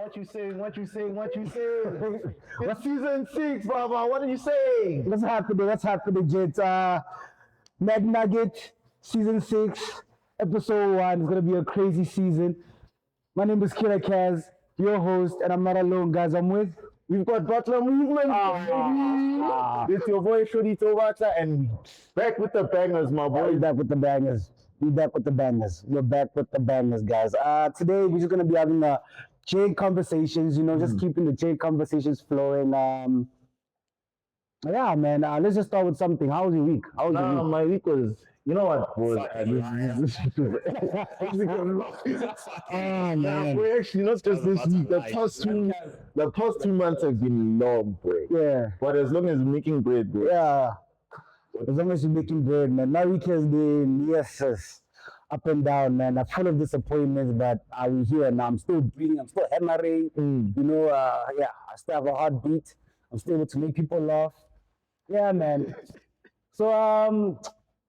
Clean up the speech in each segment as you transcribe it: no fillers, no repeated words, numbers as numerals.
What you saying? What you saying? What you saying? It's season 6, Baba. What are you saying? What's happening? What's happening, Jit? McNugget, season 6, episode 1. It's gonna be a crazy season. My name is Killer Kaz, your host, and I'm not alone, guys. We've got Butler Movement, baby. It's your boy Shodi Tobata, and back with the bangers, my boy. We're back with the bangers. We're back with the bangers. We're back with the bangers, guys. Today we're just gonna be having J conversations. Just keeping the J conversations flowing. Yeah, man. Let's just start with something. How was your week? My week was, you know what, boys? Man. We're actually not just this week. The past 2 months have been long, bro. Yeah. But as long as we're making bread, bro. Yeah. As long as you're making bread, man. My week has been, yes, up and down, man. I'm full of disappointments, but we're here now. I'm still breathing. I'm still hammering. I still have a heartbeat. I'm still able to make people laugh. Yeah, man. So,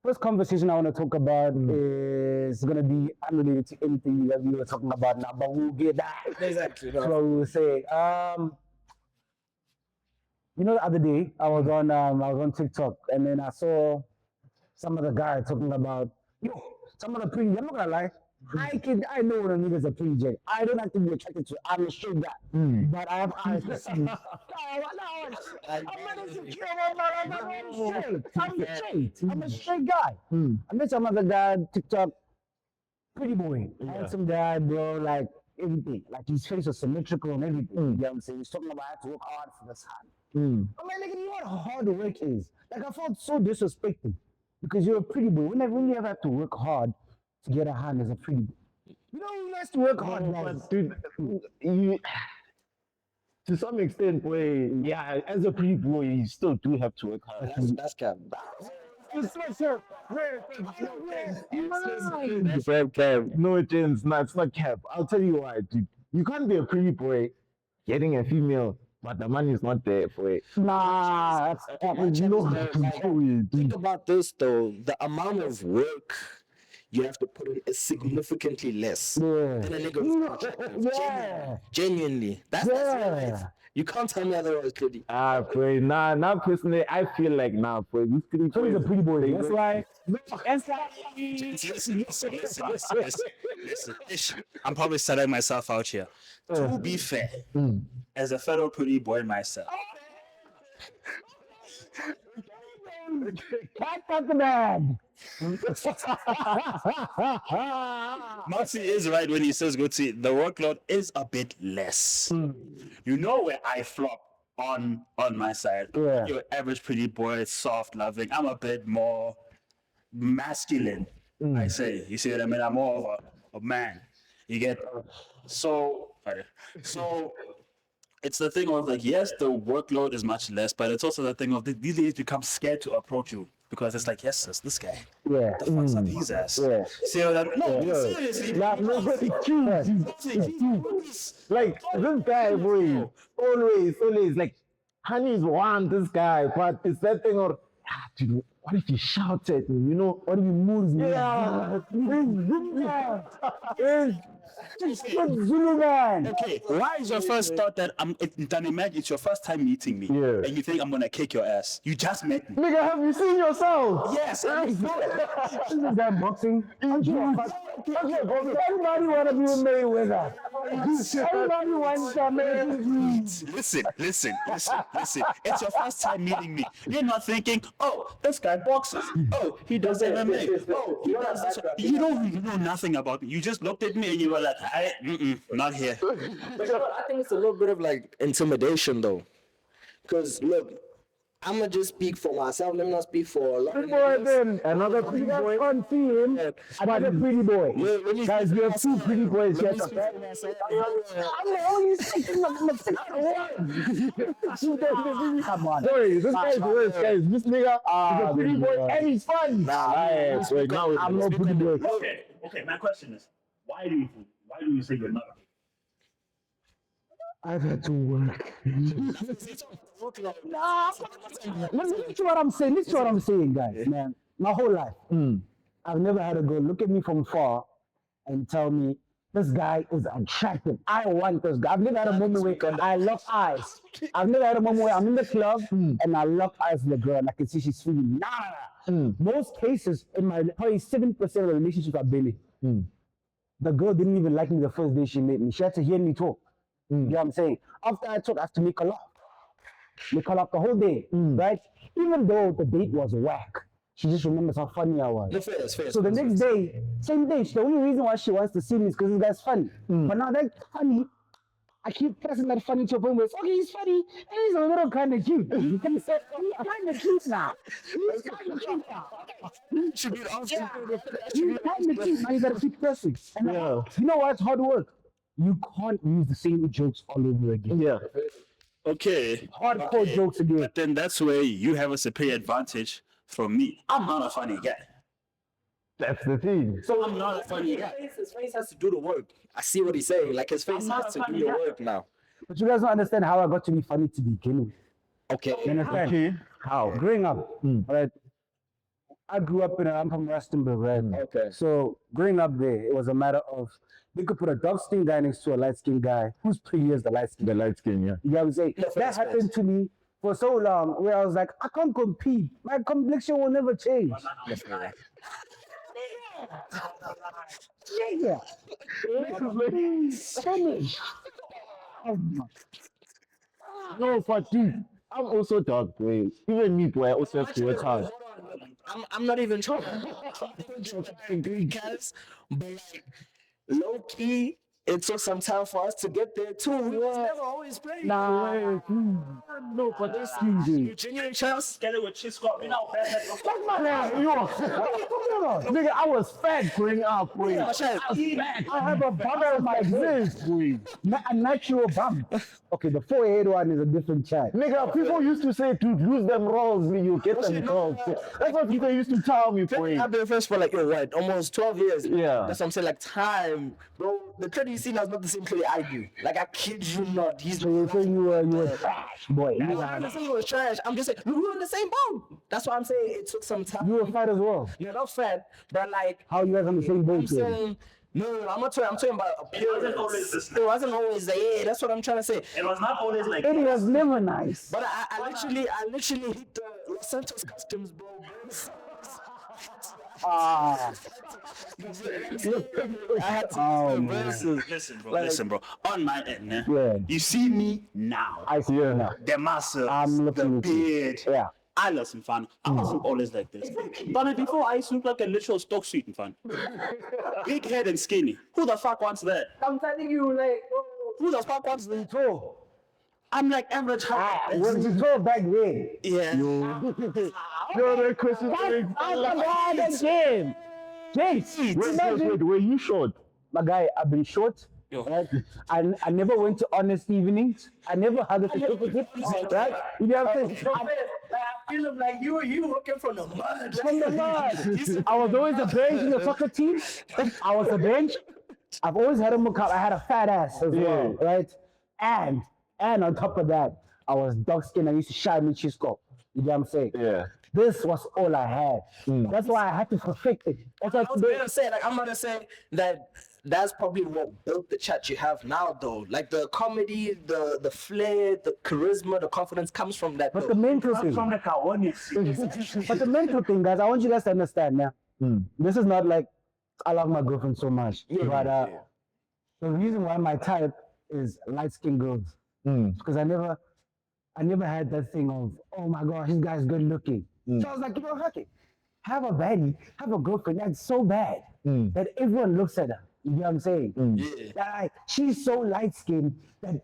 first conversation I want to talk about is going to be unrelated to anything that we were talking about now, but we'll get that. Exactly. That's what we will say. The other day I was on TikTok, and then I saw some of the guy talking about some of the pretty. I'm not gonna lie. I know when a nigga's a pretty J. I don't have to be attracted to it. I'm a straight guy. But I have eyes to see. I'm not insecure. I'm straight. I'm a straight guy. I met some other guy on TikTok, pretty boy. Handsome guy, bro, like everything. Like his face was symmetrical and everything. You know what I'm saying? He's talking about I have to work hard for this hand. I mean, nigga, you know what hard work is? Like, I felt so disrespected because you're a pretty boy. When you ever have to work hard to get a hand as a pretty boy? You know who likes to work hard, man? Dude, to some extent, boy, yeah, as a pretty boy, you still do have to work hard. That's cap. No, it's not cap. I'll tell you why, dude. You can't be a pretty boy getting a female, but the money is not there for it. Nah, that's Think about this though. The amount of work you have to put in is significantly less than a nigga. Genuinely. That's right. You can't tell me otherwise, Cody. Boy, now personally, I feel like boy, this pretty boy is a pretty boy. That's why. Listen. I'm probably selling myself out here. To be fair, as a fellow pretty boy myself, Back the man. Marcy is right when he says, "Go see the workload is a bit less." You know where I flop on my side. Yeah. Your average pretty boy, soft, loving. I'm a bit more masculine. I say. You see what I mean? I'm more of a man. You get so. It's the thing of like, yes, the workload is much less, but it's also the thing of these days become scared to approach you because it's like, yes, it's this guy. Yeah. The fuck's up his ass? Yeah. See what I mean? No, seriously. Nobody like this guy, boy. Always like, honeys want this guy, but it's that thing or dude, what if he shouted? What if he moves me? Zulu man. Okay, why is your first thought that it's your first time meeting me and you think I'm gonna kick your ass? You just met me. Nigga, have you seen yourself? Yes. This guy boxing. Everybody want to be with Mayweather. Everybody wants to be. Listen. It's your first time meeting me. You're not thinking, oh, this guy boxes. Oh, he does MMA. Oh, he does this. You don't know nothing about me. You just looked at me and you were like, not here. But I think it's a little bit of like intimidation though. Because look, I'm gonna just speak for myself. Let me not speak for a lot of Then another pretty boy on team. Another pretty boy. Guys, we have two pretty boys here. I'm the only second of the Come on. Sorry, this guy's worse, guys. This nigga is a pretty boy and he's fun. I'm no pretty boy. Okay. My question is, why do you say you're not? I've had to work. Listen to what I'm saying. Listen to what I'm saying, guys. Man, my whole life, I've never had a girl look at me from far and tell me, this guy is attractive. I want this guy. I've never had a moment where I lock eyes. I've never had a moment where I'm in the club and I lock eyes with the girl and I can see she's feeling. Most cases, in my probably 7% of the relationships I've been in, the girl didn't even like me the first day she met me. She had to hear me talk. You know what I'm saying? After I talk, I have to make her laugh. Make her laugh the whole day, right? Even though the date was whack, she just remembers how funny I was. Fair. So the next day, same day, the only reason why she wants to see me is because this guy's funny. But now that funny, I keep pressing that funny to a point where it's, okay, he's funny, and he's a little kind of cute. You can say, he's kind of cute now. He's kind of cute now. He's kind of cute. Now you gotta keep pressing. And you know what's hard work? You can't use the same jokes all over again. Yeah. Okay. Hardcore jokes again. But then that's where you have a superior advantage from me. I'm not a funny guy. That's the thing. So I'm not a funny guy. His face has to do the work. I see what he's saying. Like his face has to do the work now. But you guys don't understand how I got to be funny to begin with. Okay. You understand? Okay. How? Growing up, right? I grew up I'm from Rustenburg, right? Okay. So growing up there, it was a matter of they could put a dark-skinned guy next to a light-skinned guy who's pretty as the light-skinned. The light skin, yeah. You know what I'm saying? That happened to me for so long where I was like, I can't compete. My complexion will never change. Yeah. Finish. No, Fatih. I'm also dark, boy. Even me, boy, I also have to work hard. I'm not even trying guys, but like low key, it took some time for us to get there too. We was never always playing. Nah. No, but this You genuine chance. Get it with Chisco. You know, nigga, I was fat growing up, boy. I have a bump like this, boy. A natural bump. Okay, the forehead one is a different chat. Nigga, people used to say to lose them rolls, you get them rolls. That's what people used to tell me, boy. I've been friends for like almost 12 years. Yeah. That's what I'm saying. Like time, bro. The credit you see now is not the same credit I do. Like I kid you not. He's So you say you were trash, boy. I'm not saying he was trash. I'm just saying we were in the same boat. That's what I'm saying. It took some time. You were fat as well. You're not fat, but like How you guys on the same boat I'm here? saying. No, I'm talking about appearance. always this It wasn't always there. Yeah, that's what I'm trying to say. It was not always like It was never nice. But I literally hit the Los Santos customs, bro. Ah. I had to Oh, Listen, bro. On my end, eh? Yeah. You see me now. I see you now. The muscles, I'm the looking at you. beard. Yeah. I listen, fun. I wasn't always like this. But before I used to look like a literal stock suit, fun. Big head and skinny. Who the fuck wants that? I'm telling you, like, Who the fuck wants the tall. I'm like average height. Was you tall back then? Yeah. Yo, that question is again. James, wait, were you short? my guy, I've been short. Right? I never went to honest evenings. I never had a certificate. Right? You know what I'm saying? I feel like you working from the mud. From the mud. I was always a bench in the soccer team. I was a bench. I've always had a muck-up. I had a fat ass as well, right? And on top of that, I was dark skinned. I used to shine with Chisco. You know what I'm saying? Yeah. This was all I had. That's why I had to perfect it. That's why I was gonna say, like, I'm gonna say that that's probably what built the chat you have now, though. Like the comedy, the flair, the charisma, the confidence comes from that. But though. the mental thing. From the Kawanis. But the mental thing, guys, I want you guys to understand now. This is not like I love my girlfriend so much. But the reason why my type is light-skinned girls. Because I never had that thing of, oh my gosh, this guy's good looking. So I was like, you know, fuck it. Have a baddie, have a girlfriend that's so bad that everyone looks at her. You know what I'm saying? Yeah. Like, she's so light-skinned that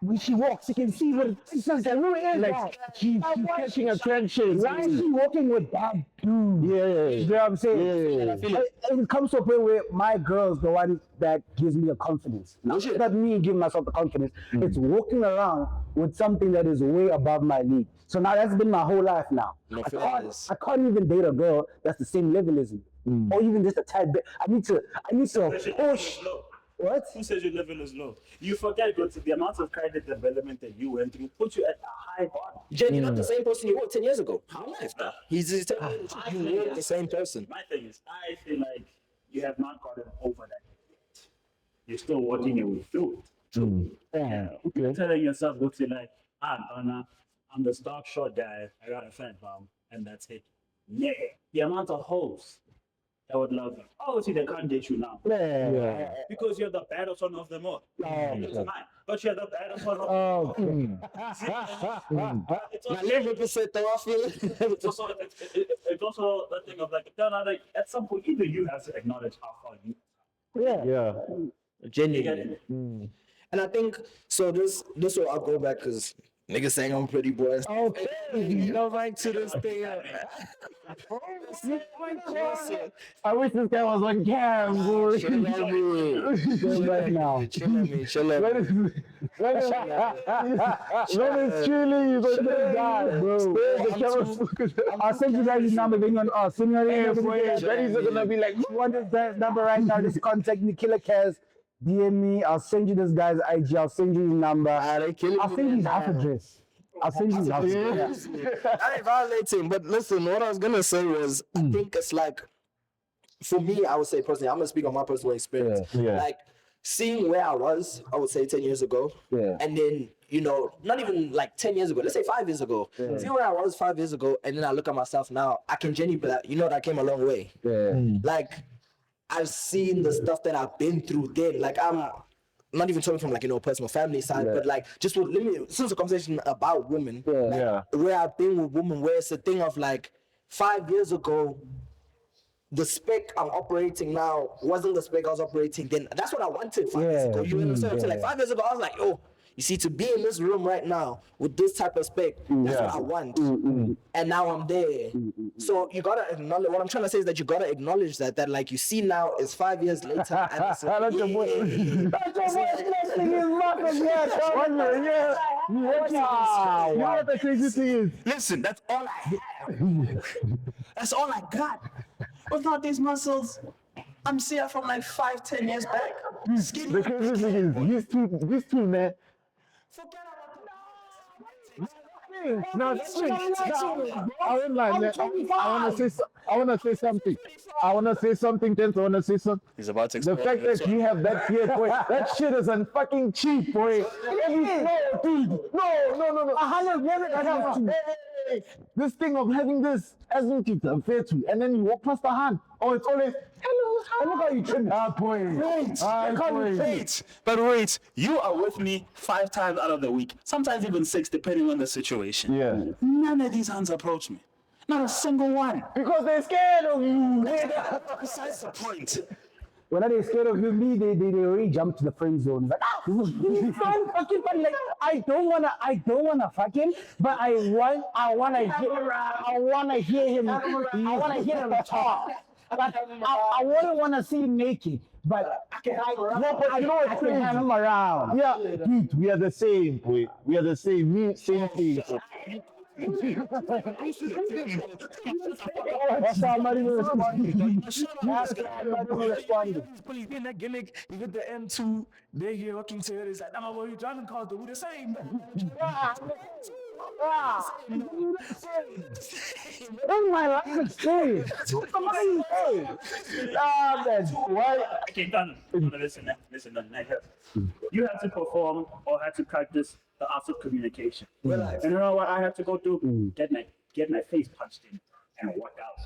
when she walks, you can see what it's just a real is Like, she's catching attention. Why is she walking with that dude? Yeah. You know what I'm saying? Yeah. It comes to a point where my girl's the one that gives me a confidence. Not me giving myself the confidence. It's walking around with something that is way above my league. So now that's been my whole life now. No, I can't even date a girl that's the same level as me. Or even just a tad bit. I need to push. What? Who says your level is low? You forget, go to the amount of character development that you went through, put you at a high bar. Jen, you're not the same person you were 10 years ago. How life now? He's just telling you you're the same person. My thing is, I feel like you have not gotten over that. you're still working your way through it. Yeah. You're telling yourself, go to like, I'm the stock short guy. I got a fat bum, and that's it. Yeah, the amount of hoes that would love you. Obviously, they can't date you now because you're the baddest one of them all. It's mine, but you're the baddest one of them all. It's My also, liver percent though, I feel it. it's also it's also the thing of like, at some point, even you have to acknowledge how far you. Yeah. Genuinely. And I think so. This will I'll go back because niggas saying I'm pretty boy. Okay. You know, like to this day. I wish this guy was on cam, bro. Chill at me. Right now. Chill at me. Chill at When me. it's chilly, you go this guy, bro. The camera's I'll send you guys his number. Then you're on send me Hey, your bro, number. Benny's gonna be like, You want this guy's number right now? Just contact me, Killer Cares. DM me. I'll send you this guy's IG. I'll send you his number. They killing I'll me, send you his man. house address. I'll send you his house address. I ain't violating, but listen, what I was gonna say was, I think it's like, for me, I would say personally, I'm gonna speak on my personal experience. Yeah. Like, seeing where I was, I would say 10 years ago, and then, you know, not even like 10 years ago, let's say 5 years ago. See where I was 5 years ago, and then I look at myself now, I can genuinely be like, you know, that came a long way. Like, I've seen the stuff that I've been through then. Like, I'm not even talking from like, you know, personal family side, but like just with since the conversation about women, where I've been with women, where it's a thing of like 5 years ago, the spec I'm operating now wasn't the spec I was operating then. That's what I wanted 5 years ago. You understand? So like 5 years ago, I was like, oh, you see, to be in this room right now with this type of spec, that's what I want. And now I'm there. So you gotta acknowledge, what I'm trying to say is that you gotta acknowledge that like you see now is 5 years later. And it's that's your boy. That's your boy. Flexing his muscles, yeah. You know what the crazy thing is? Listen, that's all I have. That's all I got. Without these muscles, I'm seeing from like 5-10 years back. Skinny. The crazy thing is, these two, man. No, I won't lie, man. I wanna say something. I wanna say something. He's about to The fact that you have that here, boy, that shit is fucking cheap, boy. No, dude. No. 100 hey. This thing of having this as it's unfair to, and then you walk past the hand. Oh, it's always hello. And look how you trim that boy. But wait, you are with me 5 times out of the week, sometimes even 6, depending on the situation. Yeah. None of these hands approach me. Not a single one. Because they're scared of you. Besides the point. When they're scared of you, they already jump to the friend zone. Like, this is so fucking funny. Like, I don't wanna fuck him, but I wanna hear him talk. But I wouldn't wanna see him naked. But I can have him around. Yeah, dude, we are the same, boy. We are the same. Me, same thing. That's how I'm not even responding. Please, in that gimmick, you get the M2, they hear rocking to it. It's like, nah, boy, you driving cars, we the same. Oh my life, serious. Okay, done. Listen. You have to perform or have to practice the art of communication. And you know what I had to go do? Get my face punched in and work out.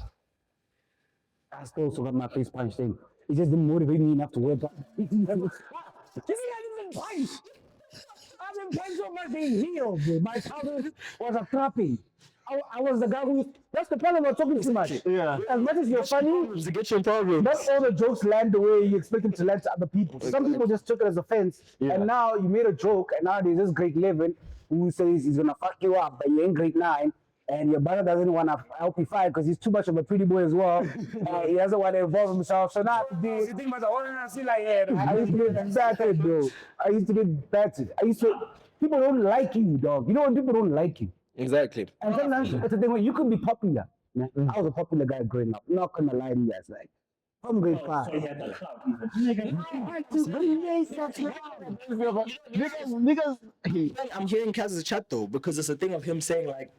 I still also got my face punched in. It just didn't motivate me enough to work out. I didn't punch. I didn't punch on my heels. My father was a puppy. I was the guy who. That's the problem about talking too much. Yeah. As much as you're funny, To get your problem. that's all the jokes land the way you expect them to land to other people. Some people just took it as offense, and now you made a joke, and now there's this grade 11 who says he's gonna fuck you up, but you're in grade 9, and your brother doesn't want to help you fight because he's too much of a pretty boy as well. He doesn't want to involve himself, so now you think about the order and see like, yeah, I used to get battered, bro. I used to get battered. People don't like you, dog. You know when people don't like you. Exactly. And sometimes it's the thing where you could be popular. Yeah? I was a popular guy growing up. Not gonna lie to you guys, like from grade 5. Niggas. I'm hearing Kaz's chat though, because it's a thing of him saying like,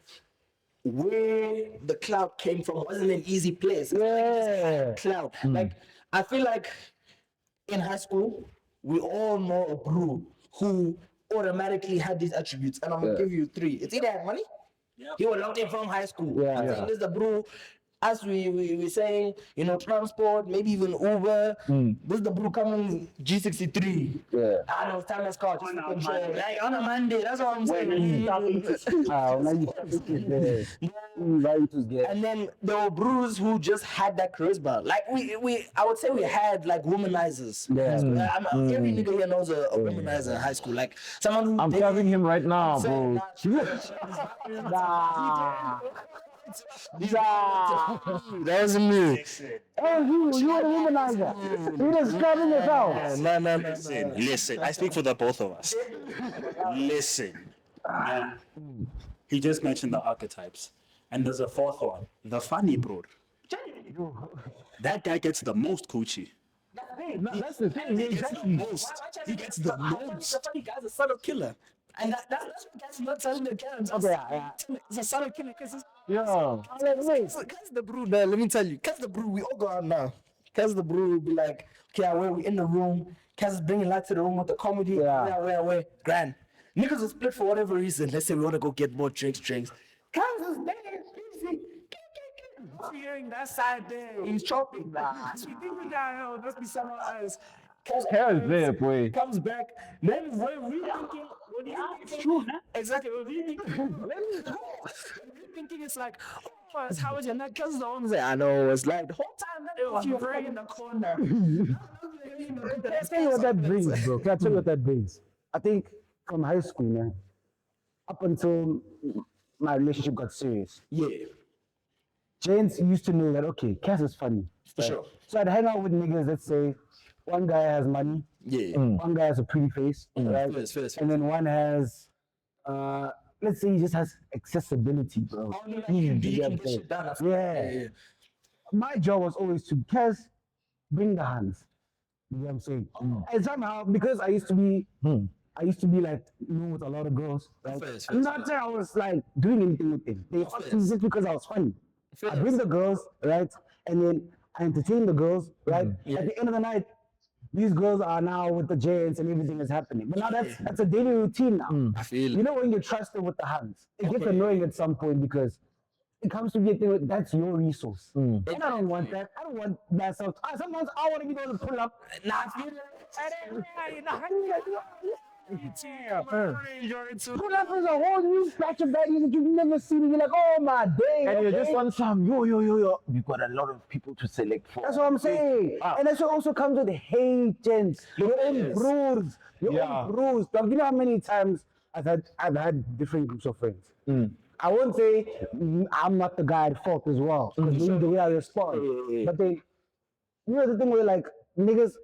where the clout came from wasn't an easy place. Clout. Like, I feel like in high school, we all know a bro who automatically had these attributes, and I'm gonna give you 3. It's either had money, he was locked in from high school. Yeah. I'm saying this is the bro. As we saying, you know, transport, maybe even Uber. This is the bro coming G63. Yeah. I know timeless car. Just fucking chill. Like on a Monday, that's what I'm saying. And then there were bros who just had that charisma. Like I would say we had like womanizers. Yeah. Every nigga here knows a womanizer in high school. Like someone who I'm having him right now, bro. That was me. Oh, you are a womanizer. You just grabbing yourself. No. Listen, I speak for the both of us. Listen. He just mentioned the archetypes. And there's a fourth one, the funny bro. That guy gets the most coochie. That's the thing. He gets the most. He gets the most. The funny guy's a subtle killer. And that's what guys not telling the kids. It's a subtle killer because Cause the brew, man, let me tell you, cause the brew, we all go out now. Cause the brew will be like, okay, we in the room. Cause is bringing light to the room with the comedy. Yeah, grand. Niggas will split for whatever reason. Let's say we want to go get more drinks. Cause is there, easy. Hearing that side there, he's chopping. So you think that must be someone else. Hell there, boy. Comes back. Then we're rethinking. It's true, huh? Exactly. We're rethinking. It's like, oh, how was your night? Cause the one say, I know. It's like the whole time that it was praying in the corner. Can I tell you what that brings, bro? Can I tell you what that brings? I think from high school, man, up until my relationship got serious. Yeah. James used to know that, okay, Cass is funny. For sure. So I'd hang out with niggas, let's say, one guy has money, one guy has a pretty face, right? First. And then one has, let's say he just has accessibility, bro. Yeah. My job was always to bring the hands. You know what I'm saying? And somehow, because I used to be like known with a lot of girls, right? Not that I was like doing anything with them. They asked me just because I was funny. I bring the girls, right? And then I entertain the girls, right? At the end of the night, these girls are now with the giants and everything is happening. But now that's a daily routine now. I feel You know when you're trusted with the hands, it gets annoying at some point because it comes to be a thing where that's your resource. And I don't want that. I don't want that. Sometimes I want to be the one to pull up. Pull up is a whole new batch of baddies that you've never seen. And you're like, oh my day. And you just want some, yo. We got a lot of people to select for. That's what I'm saying. And that's what also comes with the hate, gents. Your own bros. Your own bros. Like, you know how many times I've had different groups of friends. I won't say I'm not the guy at fault as well. Because maybe the way I respond. But they, you know the thing where like niggas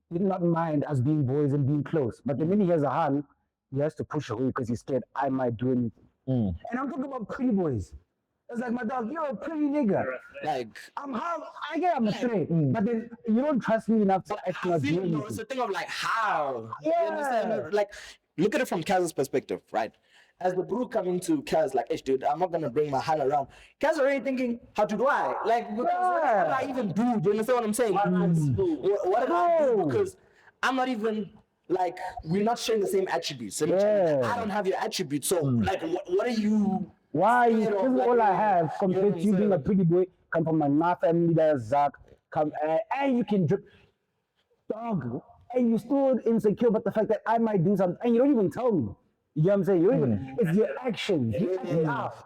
did not mind us being boys and being close. But the minute he has a hand, he has to push away because he's scared I might do anything. And I'm talking about pretty boys. It's like, my dog, you're a pretty nigga. like I'm a straight. But then you don't trust me enough to actually do anything. it's a thing of like how. Yeah. You understand? Like, look at it from Kaz's perspective, right? As the brew coming to Kaz, like, hey, dude, I'm not gonna bring my hand around. Kaz already thinking, how do I? Like, because what did I even do? Do you understand what I'm saying? What did I do? Because I'm not even, like, we're not sharing the same attributes. I don't have your attributes. So, like, what are you? Why? You This know, is like, all I have compared to you being a pretty boy. Come from my family, that's Zach. Come and you can drip, dog. And you still insecure about the fact that I might do something, and you don't even tell me. You know what I'm saying? You don't even, it's your actions. You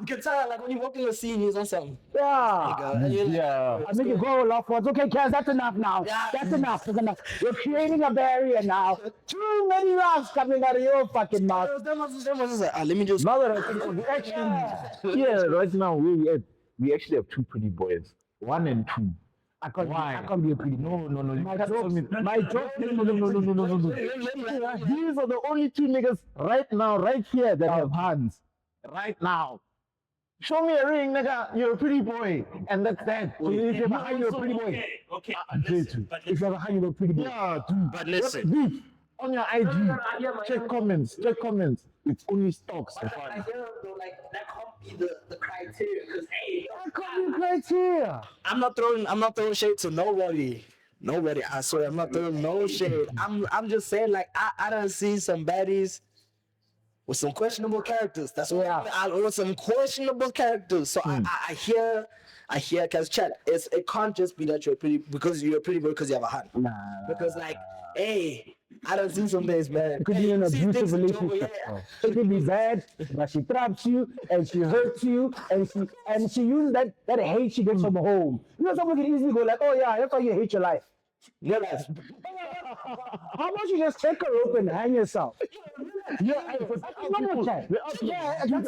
can tell, like, when you walk in the scene, he's on something. I make you go laugh once. Okay, Kaz, that's enough now. That's enough. That's enough. You're creating a barrier now. Too many laughs coming out of your fucking mouth. That was just like, let me just. Now that I think of it, right now we actually have 2 pretty boys. 1 and 2. I can't be a pretty. No. My joke. No. These are the only 2 niggas right now, right here, that have hands. Right now. Show me a ring, nigga. You're a pretty boy. And that's that. So if you have a hand, you're a pretty boy. Okay. If you have a hand, you're a pretty boy. Yeah, dude. But listen. On your IG, check comments. It's only stocks. I hear though, like, that can't be the criteria. Because, hey, That can't be criteria. I'm not throwing shade to nobody. Nobody. I swear, I'm not throwing no shade. I'm just saying, like, I done seen some baddies with some questionable characters. That's what with some questionable characters. So I hear cause chat. It can't just be that you're pretty because you're a pretty boy because you have a hand. Because like, hey, I don't see some days, man. It could be an abusive relationship. It could be bad, but she traps you and she hurts you and she uses that hate she gets from home. You know, someone can easily go like, oh yeah, that's why you hate your life. Your life. How about you just take a rope and hang yourself? That's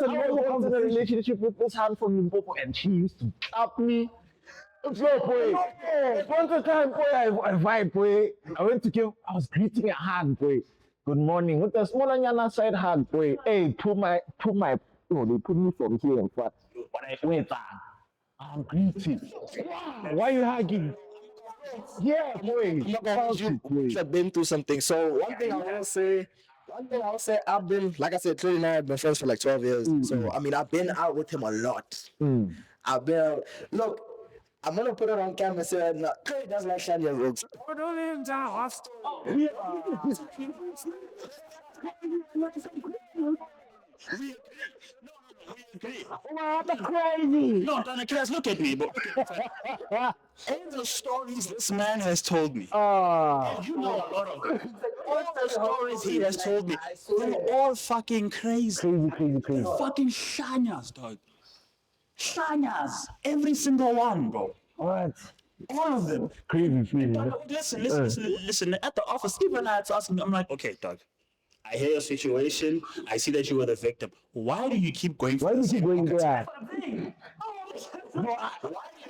a long in a relationship with this hand from Limpopo, and she used to tap me. Yo, boy. One time, boy, I vibe, boy. I was greeting a hand, boy. Good morning. With the small Anyana side hand, boy. Hey, they put me from here in front. When I went down, I'm greeting. Why are you hugging? Yeah, boy. I've been through something. So one thing I will say, I've been, like I said, Clay and I have been friends for like 12 years. So, I mean, I've been out with him a lot. I've been out. Look, I'm going to put it on camera and say, no, Clay doesn't like shiny roads. Wow, that's crazy. No, Donna, Class, look at me, bro. All the stories this man has told me. You know a lot of them. All the stories he has told me. They're all fucking crazy. Crazy. Fucking shanyas, dog. Shanyas. Every single one, bro. What? All of them. Crazy. Dog, listen. At the office, even I had to ask him, I'm like, okay, dog. I hear your situation. I see that you were the victim. Why do you keep going for the same archetype? Why do you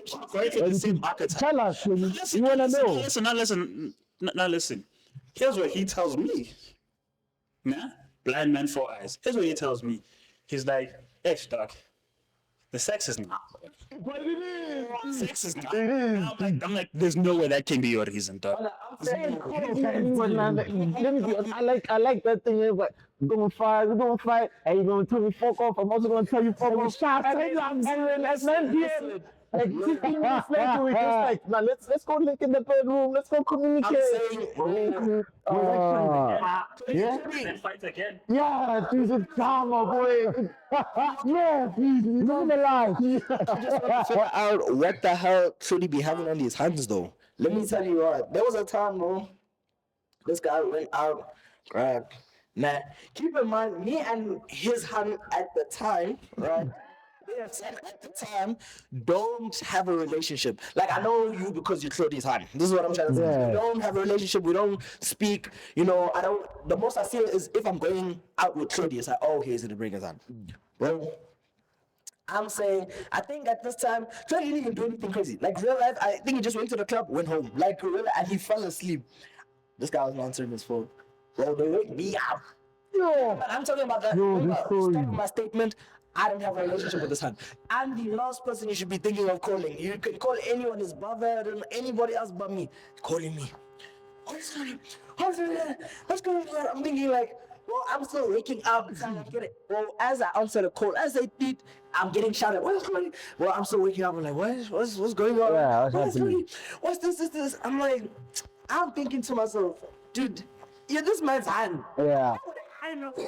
keep going for the same archetype? Tell us, you want to know. Now listen. Here's what he tells me. Nah? Blind man, 4 eyes. Here's what he tells me. He's like, hey, dog. The sex is not. But it is. Sex is not. I'm like, there's no way that can be your reason, dog. Let me be honest, I like that thing, but we're gonna fight, and you're gonna tell me fuck off, I'm also gonna tell you fuck off. And then I'm doing at 9 p.m. Like 15 minutes later, we're just like, now let's go link in the bedroom, let's go communicate. Fight again. Yeah, Jesus, karma, boy. Yeah, living the life. Figure out what the hell should he be having on his hands, though. Let me tell you what, there was a time, bro. This guy went out, right? Now, keep in mind, me and his hand at the time, right? At the time, don't have a relationship. Like, I know you because you throw his hand. This is what I'm trying to say. We don't have a relationship. We don't speak. You know, I don't. The most I see is if I'm going out with Trudy, it's like, oh, okay, he's gonna bring his hand. Bro, I'm saying, I think at this time, Trudy didn't even do anything crazy. Like, real life, I think he just went to the club, went home. Like, real, and he fell asleep. This guy was answering his phone. Bro, they wake me up. But I'm talking about that. Starting my statement. I don't have a relationship with this hand. I'm the last person you should be thinking of calling. You can call anyone, his brother, anybody else but me. Calling me. What's going on? I'm thinking like, well, I'm still waking up. Trying to get it. Well, as I answer the call, as I did, I'm getting shouted. What's going on? Well, I'm still waking up. I'm like, what's going on? Yeah, what's this? I'm like, I'm thinking to myself, dude, you're this man's hand. Yeah.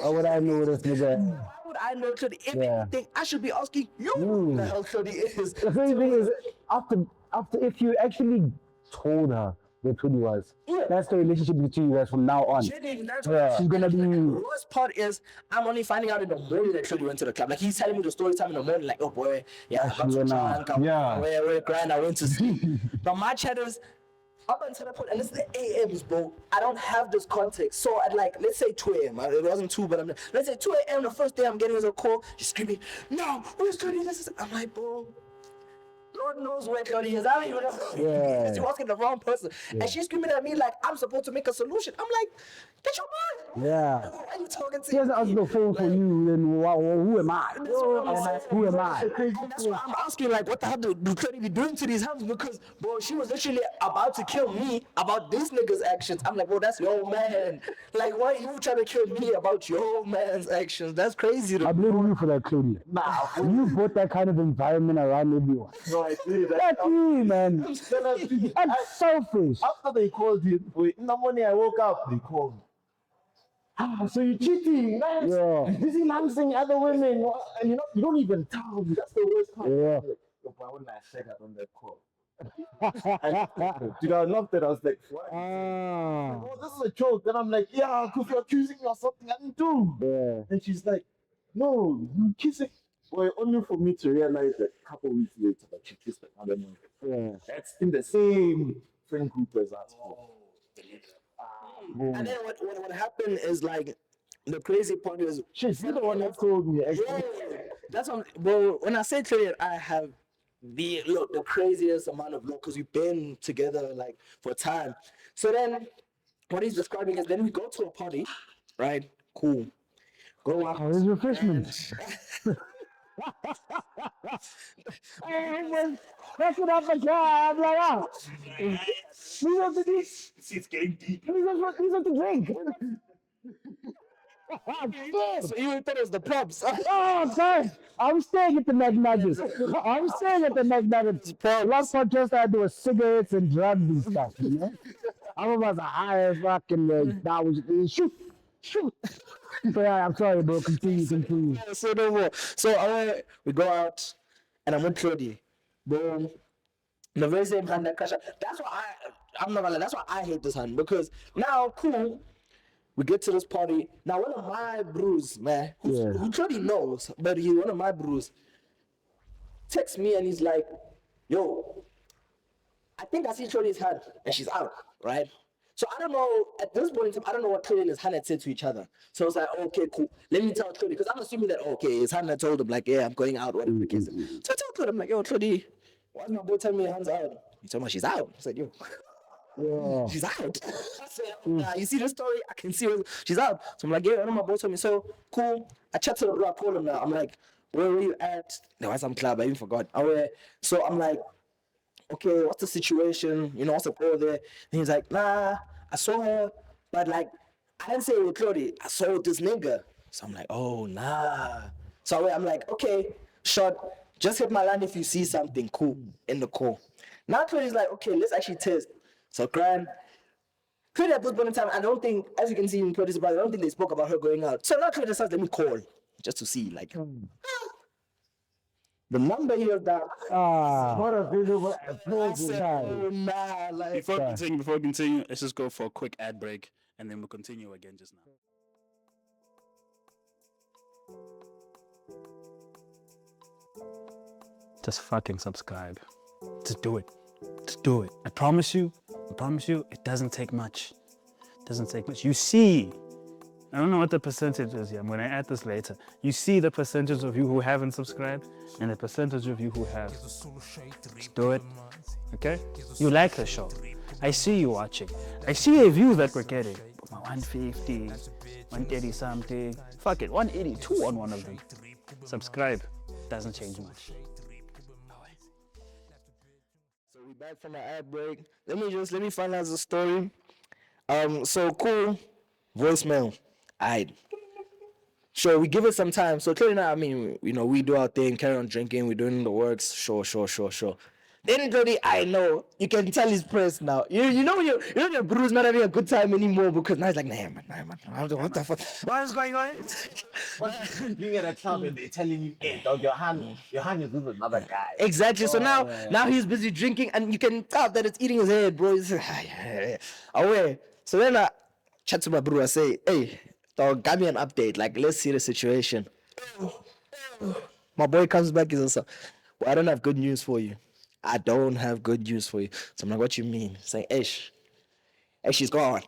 How would I know this nigga? How would I know Trudy? If anything, I should be asking you who the hell Trudy is. The crazy thing is, after if you actually told her where Trudy was, that's the relationship between you guys from now on. She's gonna be. The worst part is, I'm only finding out in the morning that Trudy went to the club. Like, he's telling me the story time in the morning, like, oh boy, I got some we're grind, I went to sleep. But my chat is, up until that point, and it's the AMs, bro. I don't have this context. So at like, let's say 2 a.m. It wasn't 2, but let's say 2 a.m. The first day I'm getting is a call. She's screaming, no, where's Trudy? I'm like, bro, Lord knows where Trudy is. I don't even know. She's asking the wrong person. And she's screaming at me like I'm supposed to make a solution. I'm like, get your mind. Yeah. Why are you talking to He hasn't answered the phone for you, then who am I? Who am I? And that's why I'm asking, like, what the hell do Cody be doing to these hoes? Because, bro, she was literally about to kill me about this nigga's actions. I'm like, bro, that's your man. Like, why are you trying to kill me about your man's actions? That's crazy. I blame you for that, Cody. Nah, You brought that kind of environment around everyone. no, I did that. That's me, man. That's selfish. After they called you, in the morning I woke up, they called me. Ah, so you're cheating, man. Yeah. Busy lancing other women, and you don't even tell me. That's the worst part. Yeah. But when I said that on that call, dude, I loved it. I was like, what? Oh, this is a joke. Then I'm like, yeah, because you're accusing me of something I didn't do. Yeah. And she's like, no, you kissing. Well, only for me to realize that a couple weeks later that she kissed another man. Yeah. That's in the same friend group as us. And then what happened is, like, the crazy part is, She's the one that told me. yeah, that's what, bro, when I say to you, I have the craziest amount of love because we've been together, like, for time. So then, what he's describing is, then we go to a party, right? Cool. Go out. How is refreshment? That's what I'm like, I'm like, oh. We want to do. It's getting deep. We want to drink. So you thought it was the props. Oh, sorry. I'm staying at the McNugget. I'm staying at the McNugget. Last podcast I had was cigarettes and drugs and stuff, you know? I'm about to hire fucking that was shoot. But yeah, I'm sorry, bro. Continue. So no more. So we go out, and I'm with Claudie. Boom. The very same hand that crash out. That's why I'm not gonna lie, that's why I hate this hand. Because now, cool, we get to this party. Now one of my bros, man, who Claudie knows, but he's one of my bros, texts me and he's like, yo, I think I see Claudie's hand and she's out, right? So I don't know, at this point in time, I don't know what Claudie and his hand had said to each other. So it's like, okay, cool. Let me tell Claudie, because I'm assuming that, okay, his hand had told him, like, yeah, I'm going out, whatever the case is. So I tell Claudie, I'm like, yo, Claudie, why's my boy telling me your hand's out? He told me she's out. I said, yo, she's out. I said, nah, you see the story? I can see her. She's out. So I'm like, yeah, one of my boys told me, so cool. I chat to the bro, I call him now. I'm like, where were you at? There was some club, I even forgot. So I'm like, okay, what's the situation? You know, what's the goal there? And he's like, nah, I saw her, but like, I didn't say it with Claudie. I saw it with this nigga. So I'm like, oh, nah. So I'm like, okay, short. Just hit my line if you see something cool in the call. Now Claudie's like, okay, let's actually test. So Claudie at this point in time, I don't think, as you can see in Claudie's brother, I don't think they spoke about her going out. So now Claudie decides, let me call, just to see, like, the number here that What a visible nah, like, Before we continue, let's just go for a quick ad break and then we'll continue again just now. Just fucking subscribe. Just do it. Just do it. I promise you, it doesn't take much. It doesn't take much. You see, I don't know what the percentage is here. I'm going to add this later. You see the percentage of you who haven't subscribed and the percentage of you who have. Just do it. Okay? You like the show. I see you watching. I see the views that we're getting. 150, 130 something. Fuck it, 182 on one of them. Subscribe. Doesn't change much. So we back from the ad break. Let me finalize the story. So cool. Voicemail. Alright. Sure, we give it some time. So clearly now, I mean, you know, we do our thing, carry on drinking, we're doing the works. Sure. Then Cody, I know, you can tell he's pressed now. You know your bro's not having a good time anymore because now he's like, nah man, what the fuck? What is going on? Being at a club and they're telling you, hey, dog, your hand is with another guy. Exactly. So now he's busy drinking and you can tell that it's eating his head, bro. He's away. So then I chat to my bro, I say, hey, dog, give me an update. Like, let's see the situation. My boy comes back, he's also, well, I don't have good news for you. I don't have good news for you. So I'm like, what you mean? Saying, hey, she's gone.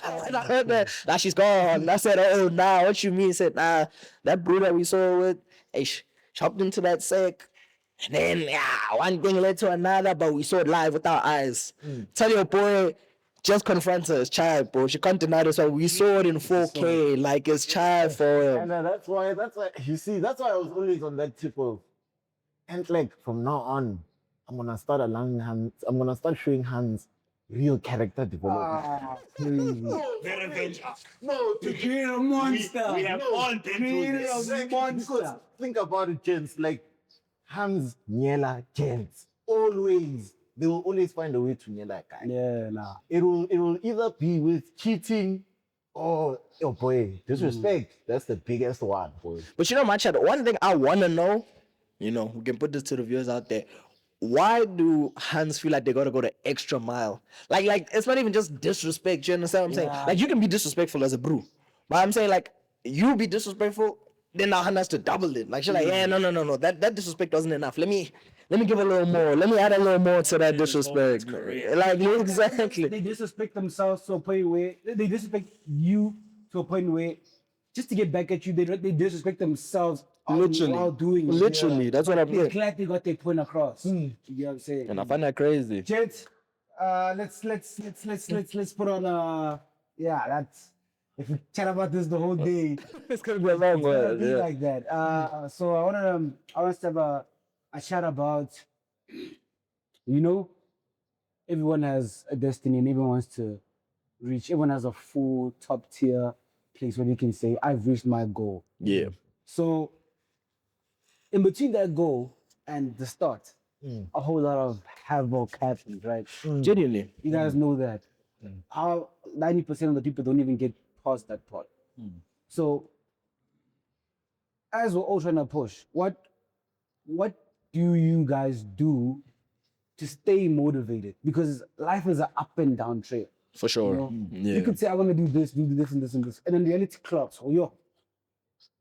And I heard that. Now she's gone. I said, oh, nah, what you mean? He said, nah, that bro that we saw with, she hopped into that sack. And then, one thing led to another, but we saw it live with our eyes. Tell your boy, Just confront her. It's child, bro. She can't deny this one. We saw it in 4K. Like, it's child for And him. that's why, you see, that's why I was always on that tip of, and like from now on, I'm gonna start allowing hands, I'm gonna start showing hands real character development. Very revenge. No, to Create a monster. We have all been through this. because think about it, gents. Like Hans, Niela, gents. Always, they will always find a way to Niela a guy. Yeah, nah. It will either be with cheating or oh boy, disrespect. That's the biggest one, boy. But you know, my chat, one thing I want to know, you know, we can put this to the viewers out there. Why do Hans feel like they gotta go the extra mile? Like it's not even just disrespect. You understand what I'm saying? Like you can be disrespectful as a brew, but I'm saying like you be disrespectful, then now Han has to double it. Like she's like, yeah, no. That disrespect wasn't enough. Let me give a little more. Let me add a little more to that disrespect. Like exactly. They disrespect themselves to a point where they disrespect you to a point where just to get back at you, they disrespect themselves while doing it. Literally, that's what I'm They're saying. glad they got their point across. You know what I'm saying? And I find that crazy. Gents, let's put on that's if we chat about this the whole day, It's gonna be a long it's gonna one. be Yeah. like that. So I want to have a chat about, you know, everyone has a destiny and everyone wants to reach. Everyone has a full top tier place where you can say, I've reached my goal. Yeah. So in between that goal and the start, a whole lot of havoc happens, right? Genuinely. You guys know that. How 90% of the people don't even get past that part. So as we're all trying to push, what do you guys do to stay motivated? Because life is an up and down trail. For sure. You know? Yeah. You could say I want to do this and this and this, and then reality clocks. Oh yo,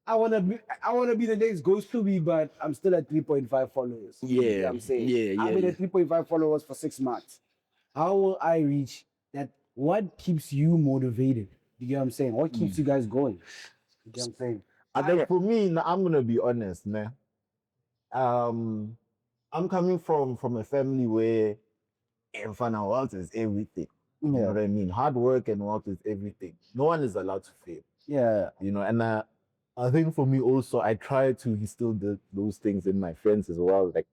I wanna be the next Ghost to be, but I'm still at 3.5 followers. You know what I'm saying? I've been at 3.5 followers for 6 months. How will I reach that? What keeps you motivated? You get what I'm saying? What keeps you guys going? You get what I'm saying? I think for me, now, I'm gonna be honest, man. I'm coming from a family where wealth is everything. You know what I mean? Hard work and wealth is everything. No one is allowed to fail. Yeah. You know, and I think for me also, I try to instill those things in my friends as well. Like,